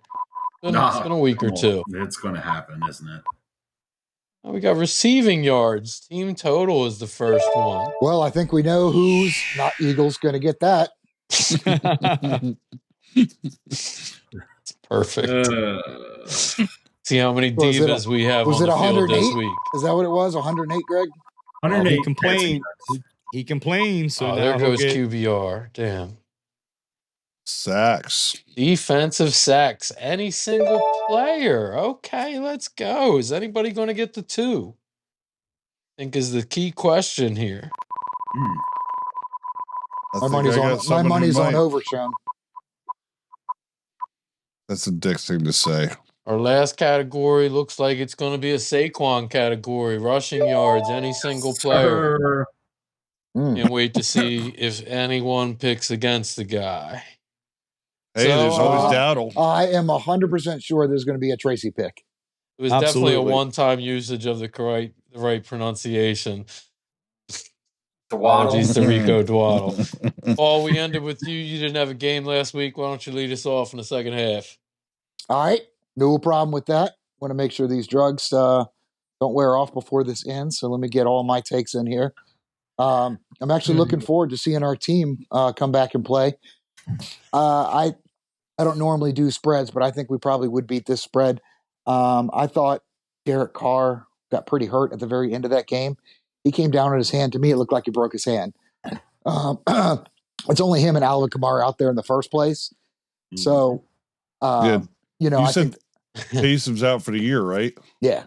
B: It's been a week or two.
F: It's going to happen, isn't it?
B: Now we got receiving yards. Team total is the first one.
E: Well, I think we know who's not Eagles going to get that.
B: It's perfect. See how many
E: Was it
B: divas we have
E: was
B: on
E: it
B: the field this
E: 108?
B: week.
E: Is that what it was? 108, Greg?
F: 108.
C: He complained. He complained. So
B: Oh,
C: now
B: there
C: he'll
B: goes
C: get,
B: QBR. Damn.
D: Sacks.
B: Defensive sacks. Any single player. Okay, let's go. Is anybody going to get the 2? I think is the key question here.
E: My money's on Overshown.
D: That's a dick thing to say.
B: Our last category looks like it's going to be a Saquon category. Rushing yards, any single player. Can't wait to see if anyone picks against the guy.
D: Hey, there's always Dowdle.
E: I am 100% sure there's going to be a Tracy pick.
B: It was definitely a one-time usage of the right pronunciation. Apologies to Rico Dwaddle. Paul, we ended with you. You didn't have a game last week. Why don't you lead us off in the second half?
E: All right. No problem with that. Want to make sure these drugs don't wear off before this ends. So let me get all my takes in here. I'm actually looking forward to seeing our team come back and play. I don't normally do spreads, but I think we probably would beat this spread. I thought Derek Carr got pretty hurt at the very end of that game. He came down on his hand. To me, it looked like he broke his hand. It's only him and Alvin Kamara out there in the first place. So, I
D: said Taysom's out for the year, right?
E: Yeah.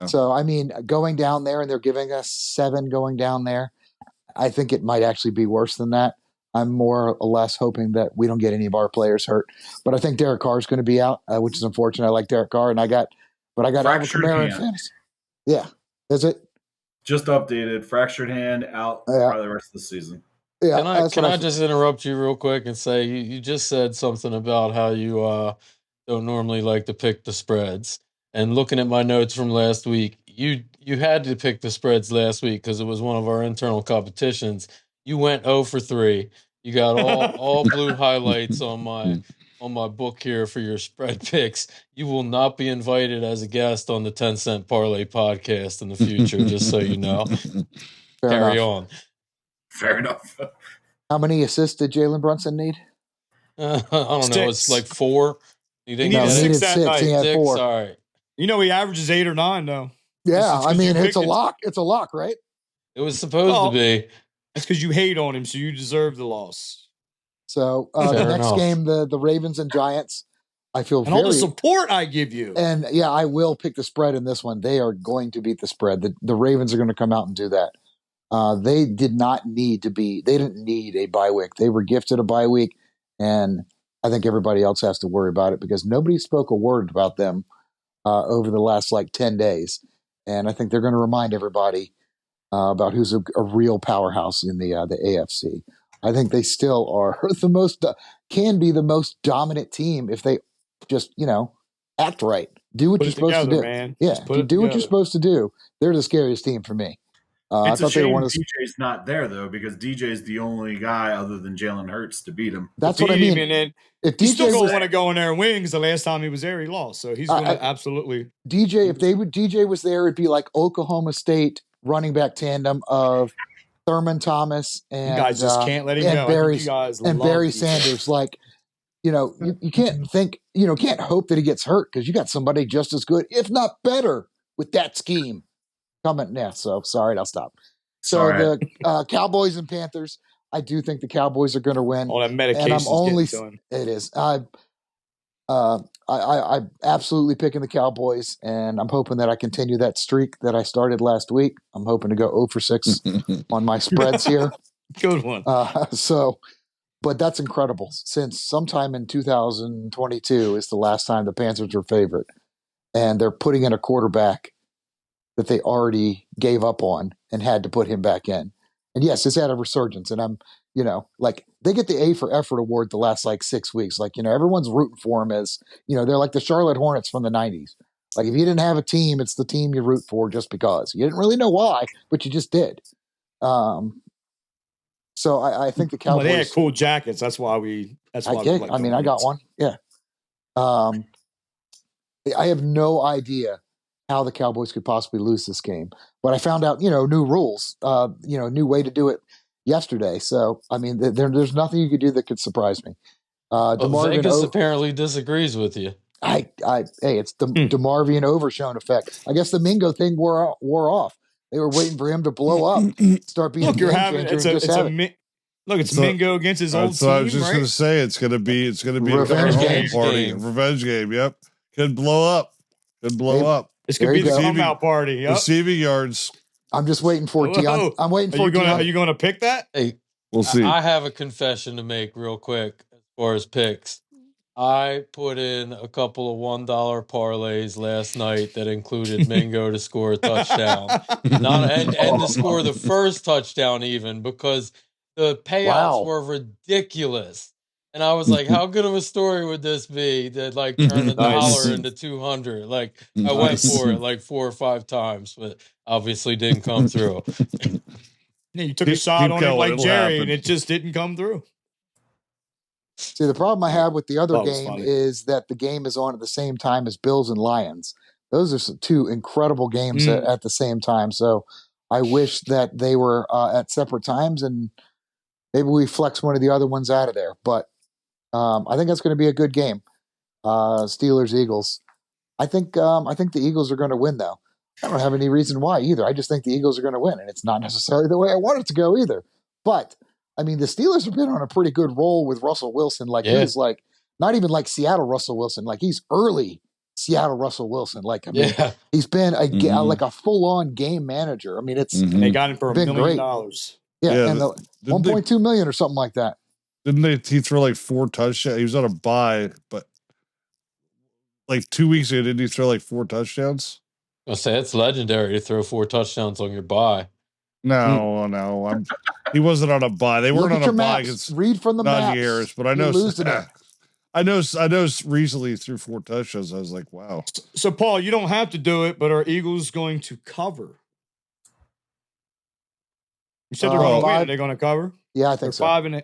E: So, I mean, going down there and they're giving us 7 going down there, I think it might actually be worse than that. I'm more or less hoping that we don't get any of our players hurt. But I think Derek Carr is going to be out, which is unfortunate. I like Derek Carr, and I got Alvin Kamara in fantasy. Yeah. Is it?
F: Just updated. Fractured hand out for the rest of the season.
E: Yeah.
B: Can I just interrupt you real quick and say you just said something about how you don't normally like to pick the spreads. And looking at my notes from last week, you had to pick the spreads last week because it was one of our internal competitions. You went 0 for 3. You got all blue highlights on my book here for your spread picks. You will not be invited as a guest on the 10 Cent Parlay podcast in the future, just so you know. Carry on.
F: Fair enough.
E: How many assists did Jalen Brunson need?
B: I don't know. It's like 4.
C: He needed 6 that night.
E: He had 4.
B: All right.
C: He averges 8 or 9, though.
E: Yeah, I mean, it's a lock. It's a lock, right?
B: It was supposed to be.
C: That's because you hate on him, so you deserve the loss.
E: So the next game, the Ravens and Giants, I feel
C: all the support I give you.
E: And yeah, I will pick the spread in this one. They are going to beat the spread. The Ravens are going to come out and do that. They didn't need a bye week. They were gifted a bye week, and I think everybody else has to worry about it because nobody spoke a word about them over the last 10 days. And I think they're going to remind everybody about who's a real powerhouse in the AFC. I think they still are can be the most dominant team if they just, act right. Do what you're supposed to do.
C: Man.
E: Yeah, do what you're supposed to do. They're the scariest team for me.
F: It's a shame DJ's not there, though, because DJ's the only guy other than Jalen Hurts to beat him.
E: That's what I mean.
C: If he's still going to want to go in there and win because the last time he was there, he lost. So he's going to absolutely.
E: DJ was there, it'd be like Oklahoma State running back tandem of Thurman Thomas and
C: you guys just can't let him go.
E: Barry Sanders. You can't think, can't hope that he gets hurt because you got somebody just as good, if not better, with that scheme coming. Yeah, so sorry, I'll stop. So the Cowboys and Panthers, I do think the Cowboys are going to win.
C: All that medication. And I'm only.
E: It is. I'm absolutely picking the Cowboys, and I'm hoping that I continue that streak that I started last week. I'm hoping to go 0 for 6 on my spreads here.
C: Good one.
E: But that's incredible. Since sometime in 2022 is the last time the Panthers were favorite, and they're putting in a quarterback that they already gave up on and had to put him back in. And yes, it's had a resurgence, and I'm, they get the A for effort award the last 6 weeks. Everyone's rooting for him as, they're like the Charlotte Hornets from the 90s. If you didn't have a team, it's the team you root for just because. You didn't really know why, but you just did. So I think the Cowboys.
C: Well, they had cool jackets. That's why I
E: got one. Yeah. I have no idea how the Cowboys could possibly lose this game, but I found out, new rules, new way to do it yesterday. So, I mean, there's nothing you could do that could surprise me.
B: Vegas apparently disagrees with you.
E: Hey, it's the DeMarvian Overshown effect. I guess the Mingo thing wore off. They were waiting for him to blow up, start being
C: Look, Look, it's Mingo against his old team.
D: I was just
C: right?
D: going to say it's going to be
E: Revenge
D: a home party,
B: game.
D: revenge game. Yep, could blow up.
C: This could be the come out party. Yep.
D: Receiving yards.
E: I'm just waiting for Deion. I'm waiting for
C: Are you going to pick that?
B: Hey,
D: we'll see.
B: I have a confession to make real quick as far as picks. I put in a couple of $1 parlays last night that included Mingo to score a touchdown, and to score the first touchdown even, because the payouts were ridiculous. And I was like, how good of a story would this be that like turn $1 into 200? Like I went for it like 4 or 5 times, but obviously didn't come through.
C: Yeah, you took a shot on it like Jerry, and it just didn't come through.
E: See, the problem I have with the other game is that the game is on at the same time as Bills and Lions. Those are 2 incredible games at the same time. So I wish that they were at separate times, and maybe we flex one of the other ones out of there. But I think that's going to be a good game. Steelers, Eagles. I think the Eagles are going to win, though. I don't have any reason why either. I just think the Eagles are going to win, and it's not necessarily the way I want it to go either. But I mean, the Steelers have been on a pretty good roll with Russell Wilson. Like he's like not even like Seattle Russell Wilson. Like he's early Seattle Russell Wilson. Like I mean, he's been like a full on game manager. I mean, it's
C: they got him for $1 million.
E: Yeah, and 1.2 million or something like that.
D: Didn't he throw like 4 touchdowns? He was on a bye, but like 2 weeks ago, didn't he throw like 4 touchdowns?
B: I'll say it's legendary to throw 4 touchdowns on your bye.
D: No. He wasn't on a bye. They weren't on a bye.
E: Read from the maps.
D: Years, but I know. I know. Recently he threw 4 touchdowns. I was like, wow.
C: So Paul, you don't have to do it, but are Eagles going to cover? You said they're going to win. They're going to cover.
E: Yeah, I think so.
C: 5-8,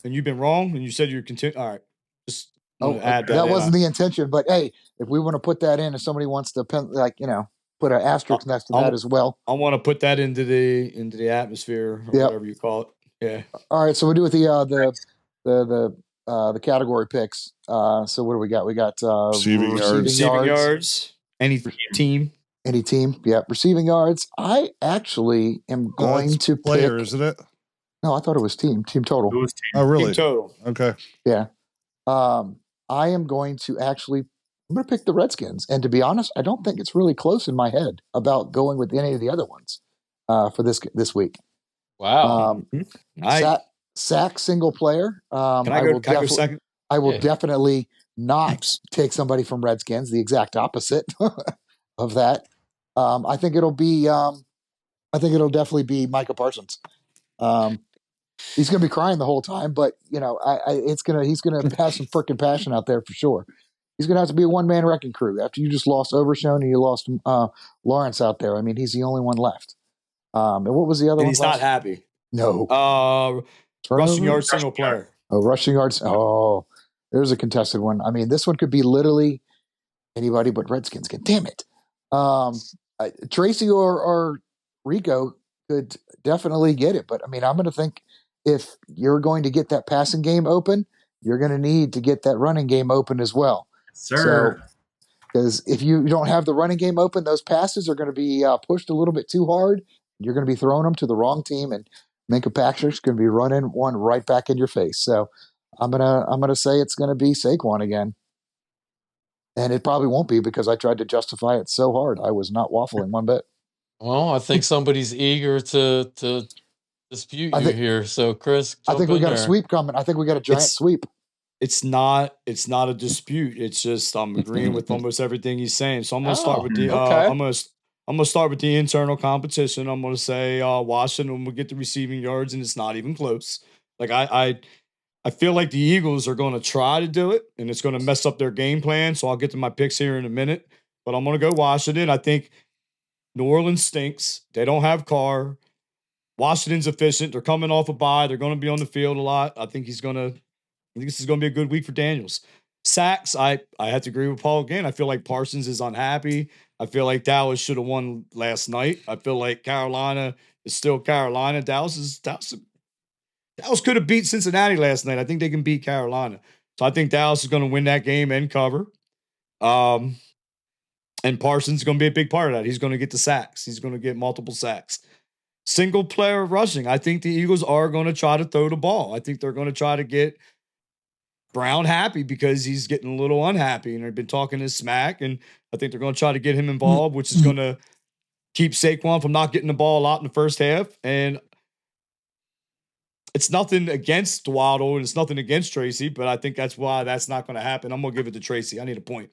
C: and you've been wrong. And you said you're continue. All right, just add
E: that wasn't the intention. But hey, if we want to put that in, if somebody wants to, put an asterisk next to that as well.
C: I want to put that into the atmosphere, or whatever you call it. Yeah.
E: All right, so we'll do with the category picks. So what do we got? We got
C: receiving yards. Any team.
E: Yeah, receiving yards. I actually am going to
D: player,
E: pick,
D: isn't it?
E: No, I thought it was team total.
F: It was team.
D: Oh, really?
C: Team total.
D: Okay.
E: Yeah. I am going to I'm going to pick the Redskins. And to be honest, I don't think it's really close in my head about going with any of the other ones for this week.
B: Wow.
E: Sack single player.
C: Can I go second?
E: I will definitely not take somebody from Redskins, the exact opposite of that. I think it'll definitely be Micah Parsons. He's going to be crying the whole time, but he's going to have some freaking passion out there for sure. He's going to have to be a one-man wrecking crew. After you just lost Overshown and you lost Lawrence out there, I mean, he's the only one left. And what was the other one?
C: He's not happy.
E: No.
C: Rushing yards single player.
E: Oh, rushing yards. Oh, there's a contested one. I mean, this one could be literally anybody but Redskins. Damn it. Tracy or Rico could definitely get it. But, I mean, I'm going to think if you're going to get that passing game open, you're going to need to get that running game open as well.
F: Sir.
E: Because if you don't have the running game open, those passes are going to be pushed a little bit too hard. You're going to be throwing them to the wrong team, and Minka Patrick's going to be running one right back in your face. So I'm gonna say it's going to be Saquon again, and it probably won't be because I tried to justify it so hard. I was not waffling one bit.
B: Well, I think somebody's eager to dispute you here. So Chris,
E: I think we got a sweep coming. I think we got a giant sweep.
C: It's not a dispute. It's just I'm agreeing with almost everything he's saying. So I'm gonna start with the I'm gonna start with the internal competition. I'm gonna say Washington will get the receiving yards, and it's not even close. Like I feel like the Eagles are gonna try to do it, and it's gonna mess up their game plan. So I'll get to my picks here in a minute. But I'm gonna go Washington. I think New Orleans stinks. They don't have Carr. Washington's efficient. They're coming off a bye. They're gonna be on the field a lot. I think this is going to be a good week for Daniels. Sacks, I have to agree with Paul again. I feel like Parsons is unhappy. I feel like Dallas should have won last night. I feel like Carolina is still Carolina. Dallas could have beat Cincinnati last night. I think they can beat Carolina. So I think Dallas is going to win that game and cover. And Parsons is going to be a big part of that. He's going to get the sacks. He's going to get multiple sacks. single player rushing. I think the Eagles are going to try to throw the ball. I think they're going to try to get Brown happy because he's getting a little unhappy, and they've been talking his smack. And I think they're going to try to get him involved, which is going to keep Saquon from not getting the ball a lot in the first half. And it's nothing against Waddle and it's nothing against Tracy, but I think that's why that's not going to happen. I'm going to give it to Tracy. I need a point.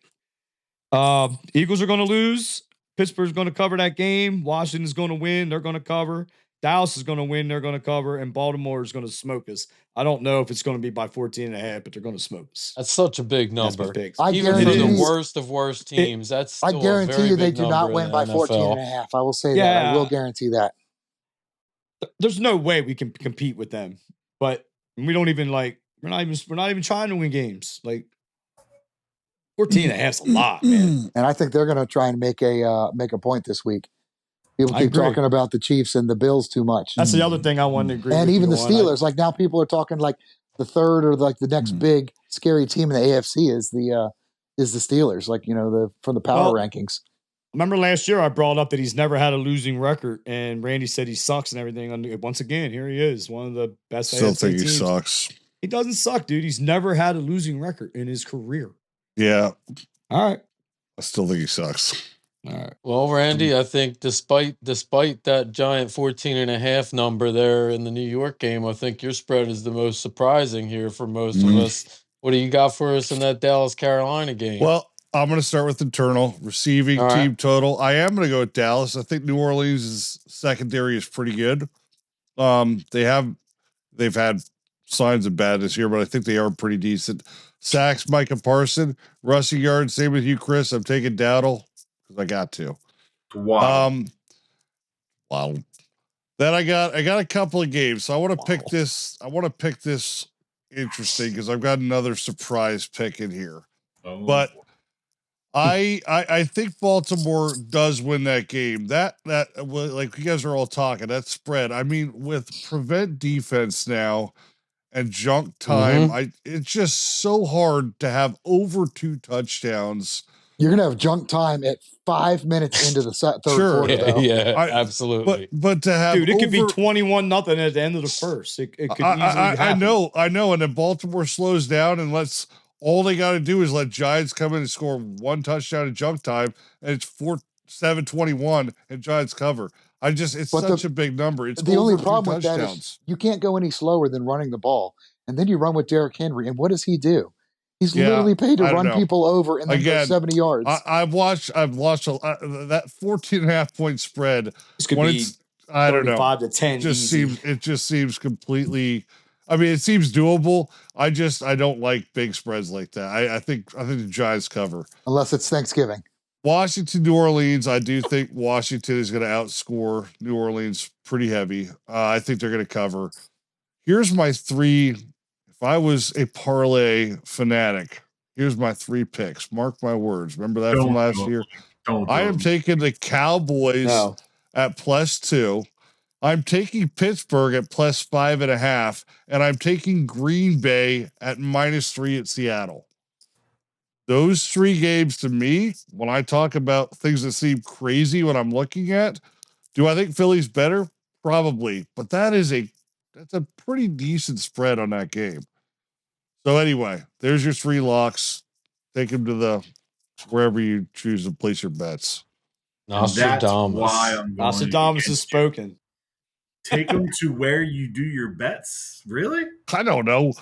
C: Eagles are going to lose. Pittsburgh's going to cover that game. Washington's going to win. They're going to cover. Dallas is going to win. They're going to cover. And Baltimore is going to smoke us. I don't know if it's going to be by 14.5, but they're going to smoke us.
B: That's such a big number. Even for the worst of worst teams, that's still
E: I guarantee you they do not win by 14.5. I will say that. I will guarantee that.
C: There's no way we can compete with them. But we don't even we're not even trying to win games. 14.5 is a lot, man.
E: And I think they're going to try and make a point this week. People keep talking about the Chiefs and the Bills too much.
C: That's the other thing I wanted to agree with.
E: And even the Steelers, now people are talking the third or the next big scary team in the AFC is the Steelers, from the power rankings.
C: Remember last year I brought up that he's never had a losing record, and Randy said he sucks and everything. Once again, here he is, one of the best.
D: Still
C: AFC
D: think he
C: teams.
D: sucks.
C: He doesn't suck, dude. He's never had a losing record in his career.
D: Yeah.
C: All right.
D: I still think he sucks.
C: All right.
B: Well, Randy, I think despite that giant 14.5 number there in the New York game, I think your spread is the most surprising here for most of us. What do you got for us in that Dallas-Carolina game?
D: Well, I'm going to start with internal receiving team total. I am going to go with Dallas. I think New Orleans' secondary is pretty good. They've had signs of bad this year, but I think they are pretty decent. Sacks, Micah Parson, rushing yards. Same with you, Chris. I'm taking Dowdle because I got to.
F: Wow.
D: Wow. Then I got a couple of games. So I want to pick this. I want to pick this interesting because I've got another surprise pick in here. But I think Baltimore does win that game. That you guys are all talking, that spread. I mean, with prevent defense now and junk time, it's just so hard to have over 2 touchdowns.
E: You're gonna have junk time at 5 minutes into the third quarter.
B: Absolutely.
D: But to have
C: it could be 21-0 at the end of the first. It could easily happen.
D: I know. And then Baltimore slows down and all they got to do is let Giants come in and score 1 touchdown at junk time, and it's 7-21, and Giants cover. It's such a big number. It's
E: the only problem with that is you can't go any slower than running the ball, and then you run with Derrick Henry, and what does he do? He's literally paid to run people over and then go 70 yards.
D: I've watched that 14.5 point spread.
C: This could be
D: I don't know.
C: 5 to 10.
D: It just seems completely. I mean, it seems doable. I don't like big spreads like that. I think the Giants cover
E: unless it's Thanksgiving.
D: Washington, New Orleans. I do think Washington is going to outscore New Orleans pretty heavy. I think they're going to cover. Here's my 3. If I was a parlay fanatic, here's my 3 picks. Mark my words. Remember that from last year? I am taking the Cowboys at +2. I'm taking Pittsburgh at +5.5, and I'm taking Green Bay at -3 at Seattle. Those 3 games to me, when I talk about things that seem crazy when I'm looking at, do I think Philly's better? Probably, but that's a pretty decent spread on that game. So anyway, there's your 3 locks. Take them to wherever you choose to place your bets.
C: Nostradamus has spoken.
F: Take them to where you do your bets. Really?
D: I don't know.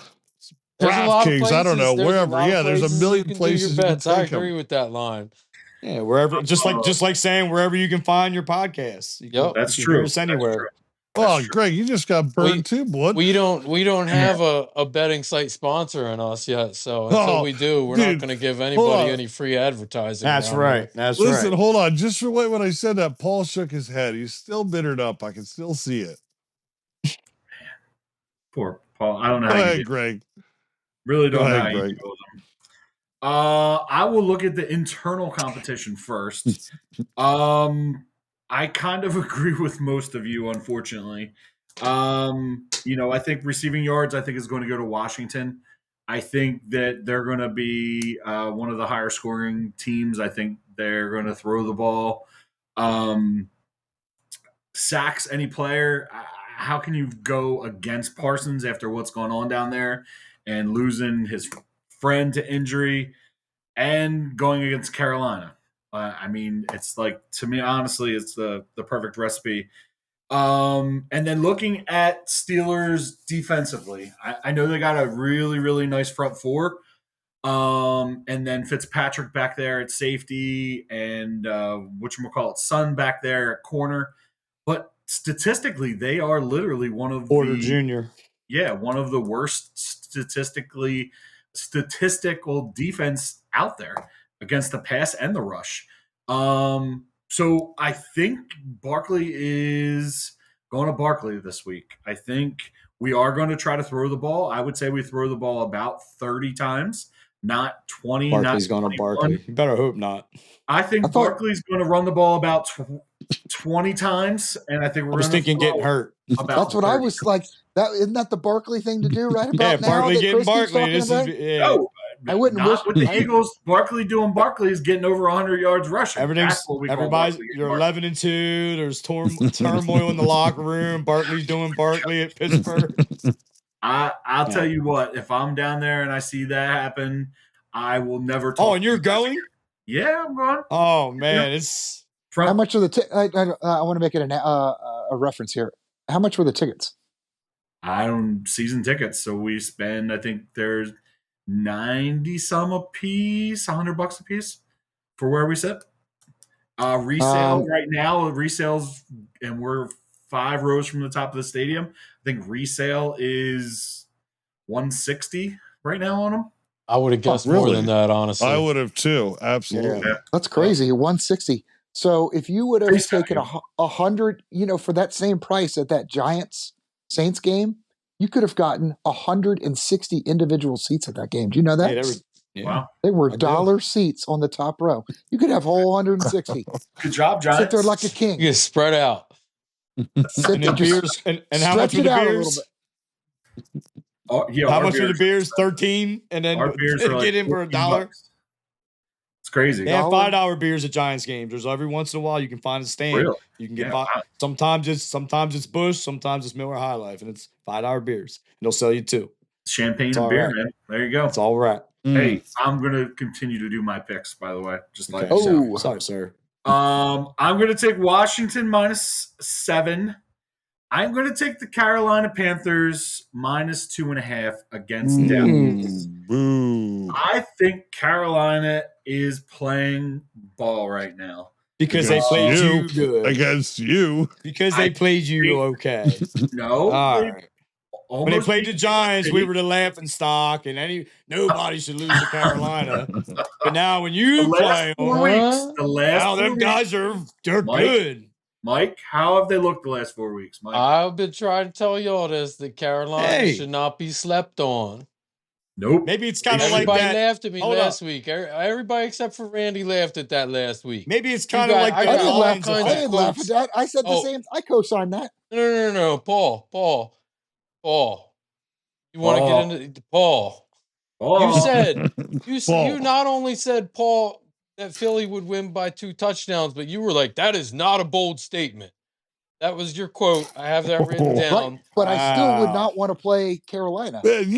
D: DraftKings, I don't know. Wherever. Yeah, there's a million places.
B: I agree with that line.
C: Yeah, wherever. Just like saying wherever you can find your podcasts.
F: That's true.
C: It's anywhere.
D: Well, Greg, you just got burned too, bud.
B: We don't have a betting site sponsor on us yet, so until we do, we're not going to give anybody any free advertising.
C: That's right.
D: Listen, hold on. Just for when I said that, Paul shook his head. He's still bittered up. I can still see it.
F: Poor Paul. I don't know.
D: Go ahead, Greg.
F: Really don't know how you deal with them. I will look at the internal competition first. I kind of agree with most of you, unfortunately. I think receiving yards, is going to go to Washington. I think that they're going to be one of the higher scoring teams. I think they're going to throw the ball. sacks any player. How can you go against Parsons after what's going on down there and losing his friend to injury and going against Carolina? I mean, it's like, to me, honestly, it's the perfect recipe. And then looking at Steelers defensively, I know they got a really, really nice front four. And then Fitzpatrick back there at safety and whatchamacallit, Son back there at corner. But statistically, they are literally one of
C: Porter Jr.
F: Yeah, one of the worst statistical defense out there against the pass and the rush. So I think Barkley is going to Barkley this week. I think we are going to try to throw the ball. I would say we throw the ball about 30 times, not 20.
C: Barkley's
F: not
C: going to Barkley. You better hope not.
F: I think Barkley's going to run the ball about 20 times, and I think we're going to
C: getting hurt.
E: That's what I was like. That isn't that the Barkley thing to do right about now?
C: Barkley getting Barkley.
F: No,
E: I wouldn't
F: not
E: wish
F: with the Eagles. Barkley doing Barkley is getting over 100 yards rushing.
C: Everybody's you're 11-2. There's turmoil in the locker room. Barkley's doing Barkley at Pittsburgh.
F: I'll tell you what. If I'm down there and I see that happen, I will never talk.
C: Oh, and you're going?
F: Yeah, I'm going.
C: Oh man, it's
E: how much are the? I want to make it a reference here. How much were the tickets?
F: I don't season tickets, so we spend. I think there's 90 some a piece, $100 a piece for where we sit. Resale right now, resales, and we're 5 rows from the top of the stadium. I think resale is $160 right now on them.
B: I would have guessed more than that, honestly.
D: I would have too. Absolutely.
E: Yeah. That's crazy. 160. So if you would have taken 100, for that same price at that Giants Saints game, you could have gotten 160 individual seats at that game. Do you know that?
F: Wow.
E: They were dollar seats on the top row. You could have whole 160.
F: Good job, Giants.
E: Sit there like a king.
B: You get spread out.
E: Sit there,
C: beers, and how much were the beers?
F: How
C: much were the beers? 13, and then get in for $1.
F: It's crazy.
C: They have $5 beers at Giants games. There's every once in a while you can find a stand.
F: Really?
C: You can get sometimes it's Busch, sometimes it's Miller High Life, and it's $5 beers. And they'll sell you 2.
F: Champagne and beer, man. There you go.
C: It's all right.
F: Hey, I'm gonna continue to do my picks, by the way. Just like
C: sorry, sir.
F: I'm gonna take Washington -7. I'm going to take the Carolina Panthers -2.5 against Dallas. I think Carolina is playing ball right now.
C: Because they played you good.
D: Against you.
C: Because they played you okay.
F: No.
C: All right. When they played the Giants, we were the laughing stock, and nobody should lose to Carolina. But now when you play them guys are good.
F: Mike, how have they looked the last 4 weeks, Mike?
B: I've been trying to tell y'all this, that Carolina should not be slept on.
F: Nope.
C: Maybe it's kind of like that.
B: Everybody laughed at me last week. Everybody except for Randy laughed at that last week.
C: Maybe it's kind of like that.
E: I didn't laugh at that. I said the same. I co-signed that.
B: No. Paul. You want to get into Paul? You said you not only said Paul that Philly would win by 2 touchdowns, but you were like, that is not a bold statement. That was your quote. I have that written down.
E: Right. But I still would not want to play Carolina.
D: Man,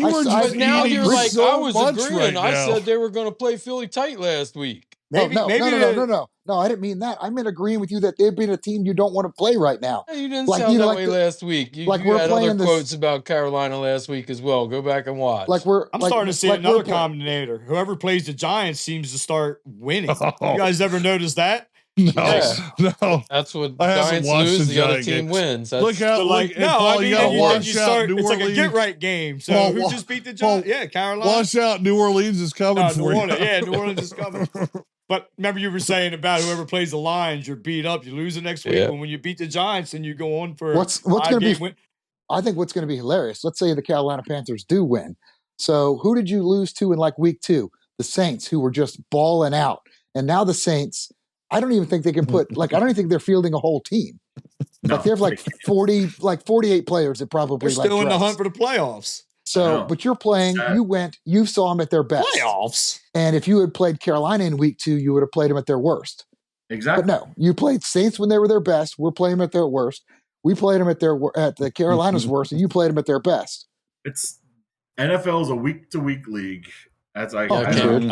B: now you're like, I was agreeing.
D: Right
B: I said they were going to play Philly tight last week.
E: No, I didn't mean that. I meant agreeing with you that they've been a team you don't want to play right now.
B: Yeah, you didn't sound that way last week. You had other quotes about Carolina last week as well. Go back and watch.
C: I'm starting to see another combinator. Whoever plays the Giants seems to start winning. You guys ever noticed that?
D: No.
B: That's what Giants lose. The other team wins.
D: Look out!
C: You gotta watch out. It's like a get right game. So who just beat the Giants? Yeah, Carolina.
D: Watch out! New Orleans is coming for you.
C: New Orleans is coming. But remember, you were saying about whoever plays the Lions, you're beat up. You lose the next week. And when you beat the Giants, then you go on for
E: what's going to be. I think what's going to be hilarious. Let's say the Carolina Panthers do win. So who did you lose to in week 2? The Saints, who were just balling out, and now the Saints. I don't even think they can put I don't even think they're fielding a whole team. They have 48 players that probably
C: they're still in the hunt for the playoffs.
E: So, but you're playing. You saw them at their best.
C: Playoffs.
E: And if you had played Carolina in week 2, you would have played them at their worst.
F: Exactly.
E: But no, you played Saints when they were their best. We're playing them at their worst. We played them at the Carolinas' worst, and you played them at their best.
F: It's NFL is a week-to-week league. That's
B: I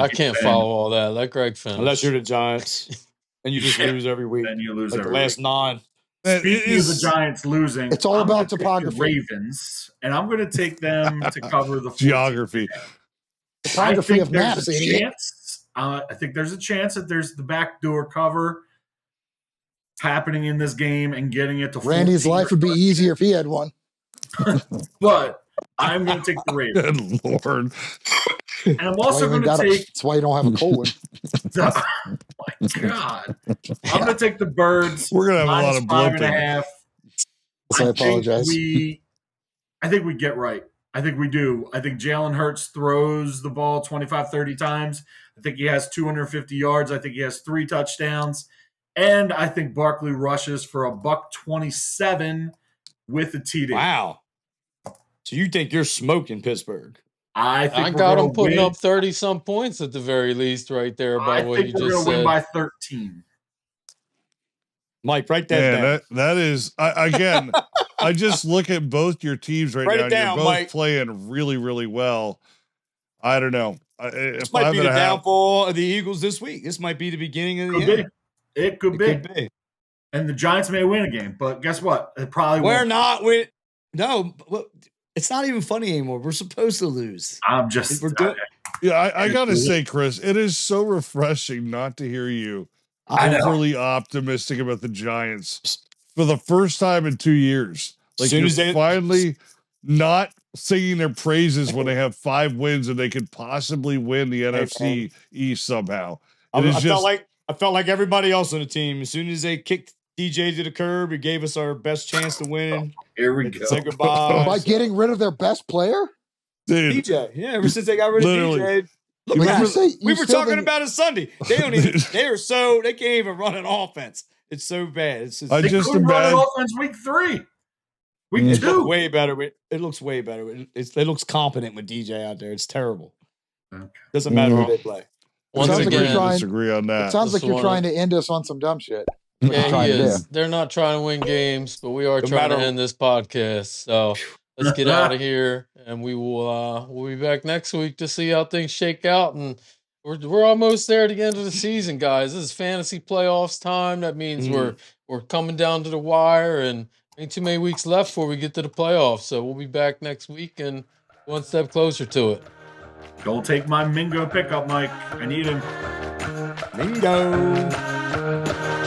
B: can't follow all that. Let Greg finish.
C: Unless you're the Giants, and you just lose every week.
F: Then you lose
C: like
F: every
C: the last
F: week.
C: 9.
F: Speaking of the Giants losing,
E: it's all about topography.
F: Ravens, and I'm going to take them to cover the
D: geography.
E: Topography of maps, idiot.
F: I think there's a chance that there's the backdoor cover happening in this game and getting it to
E: Randy's life would be easier if he had one.
F: But I'm going to take the Ravens.
D: Good Lord.
F: And I'm also going to take...
E: That's why you don't have a colon.
F: Oh, my God. I'm going to take the Birds.
D: We're going to have a lot of blooping.
F: -5.5.
E: I apologize.
F: I think we get right. I think we do. I think Jalen Hurts throws the ball 25, 30 times. I think he has 250 yards. I think he has 3 touchdowns. And I think Barkley rushes for $127 with a TD.
C: Wow. So you think you're smoking Pittsburgh?
F: I think
B: got him putting up 30-some points at the very least right there by what you just said. I think we're going to win
F: by 13.
C: Mike, write that down.
D: That is, again, I just look at both your teams right now. You're both Mike. Playing really, really well. I don't know.
C: This might be the downfall of the Eagles this week. This might be the beginning of the end.
F: It could be. And the Giants may win a game, but guess what? It probably
C: We're
F: won't.
C: not with. No, it's not even funny anymore. We're supposed to lose.
F: I'm just.
D: Yeah, I got to say, Chris, it is so refreshing not to hear you overly optimistic about the Giants for the first time in 2 years. Like you're finally not singing their praises when they have 5 wins and they could possibly win the NFC East somehow.
C: I felt like everybody else on the team. As soon as they kicked DJ to the curb, it gave us our best chance to win.
F: Here we go.
C: Say goodbye.
E: By getting rid of their best player?
D: Dude,
C: DJ. Yeah, ever since they got rid of DJ. Look, we were talking about it Sunday. They don't even. They can't even run an offense. It's so bad. It's just,
F: they couldn't run an offense week 3. Week 2.
C: Way better. It looks way better. It looks competent with DJ out there. It's terrible. Okay. Doesn't matter who they play.
B: Once again,
D: I disagree on that.
E: It sounds like you're trying to end us on some dumb shit.
B: Yeah, he is. They're not trying to win games, but we are trying to end this podcast. So let's get out of here, and we will we'll be back next week to see how things shake out. And we're almost there at the end of the season, guys. This is fantasy playoffs time. That means we're coming down to the wire, and ain't too many weeks left before we get to the playoffs. So we'll be back next week and one step closer to it.
F: Don't take my Mingo pickup, Mike. I need him.
C: Mingo.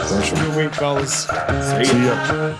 C: Good week, fellas.
D: See ya.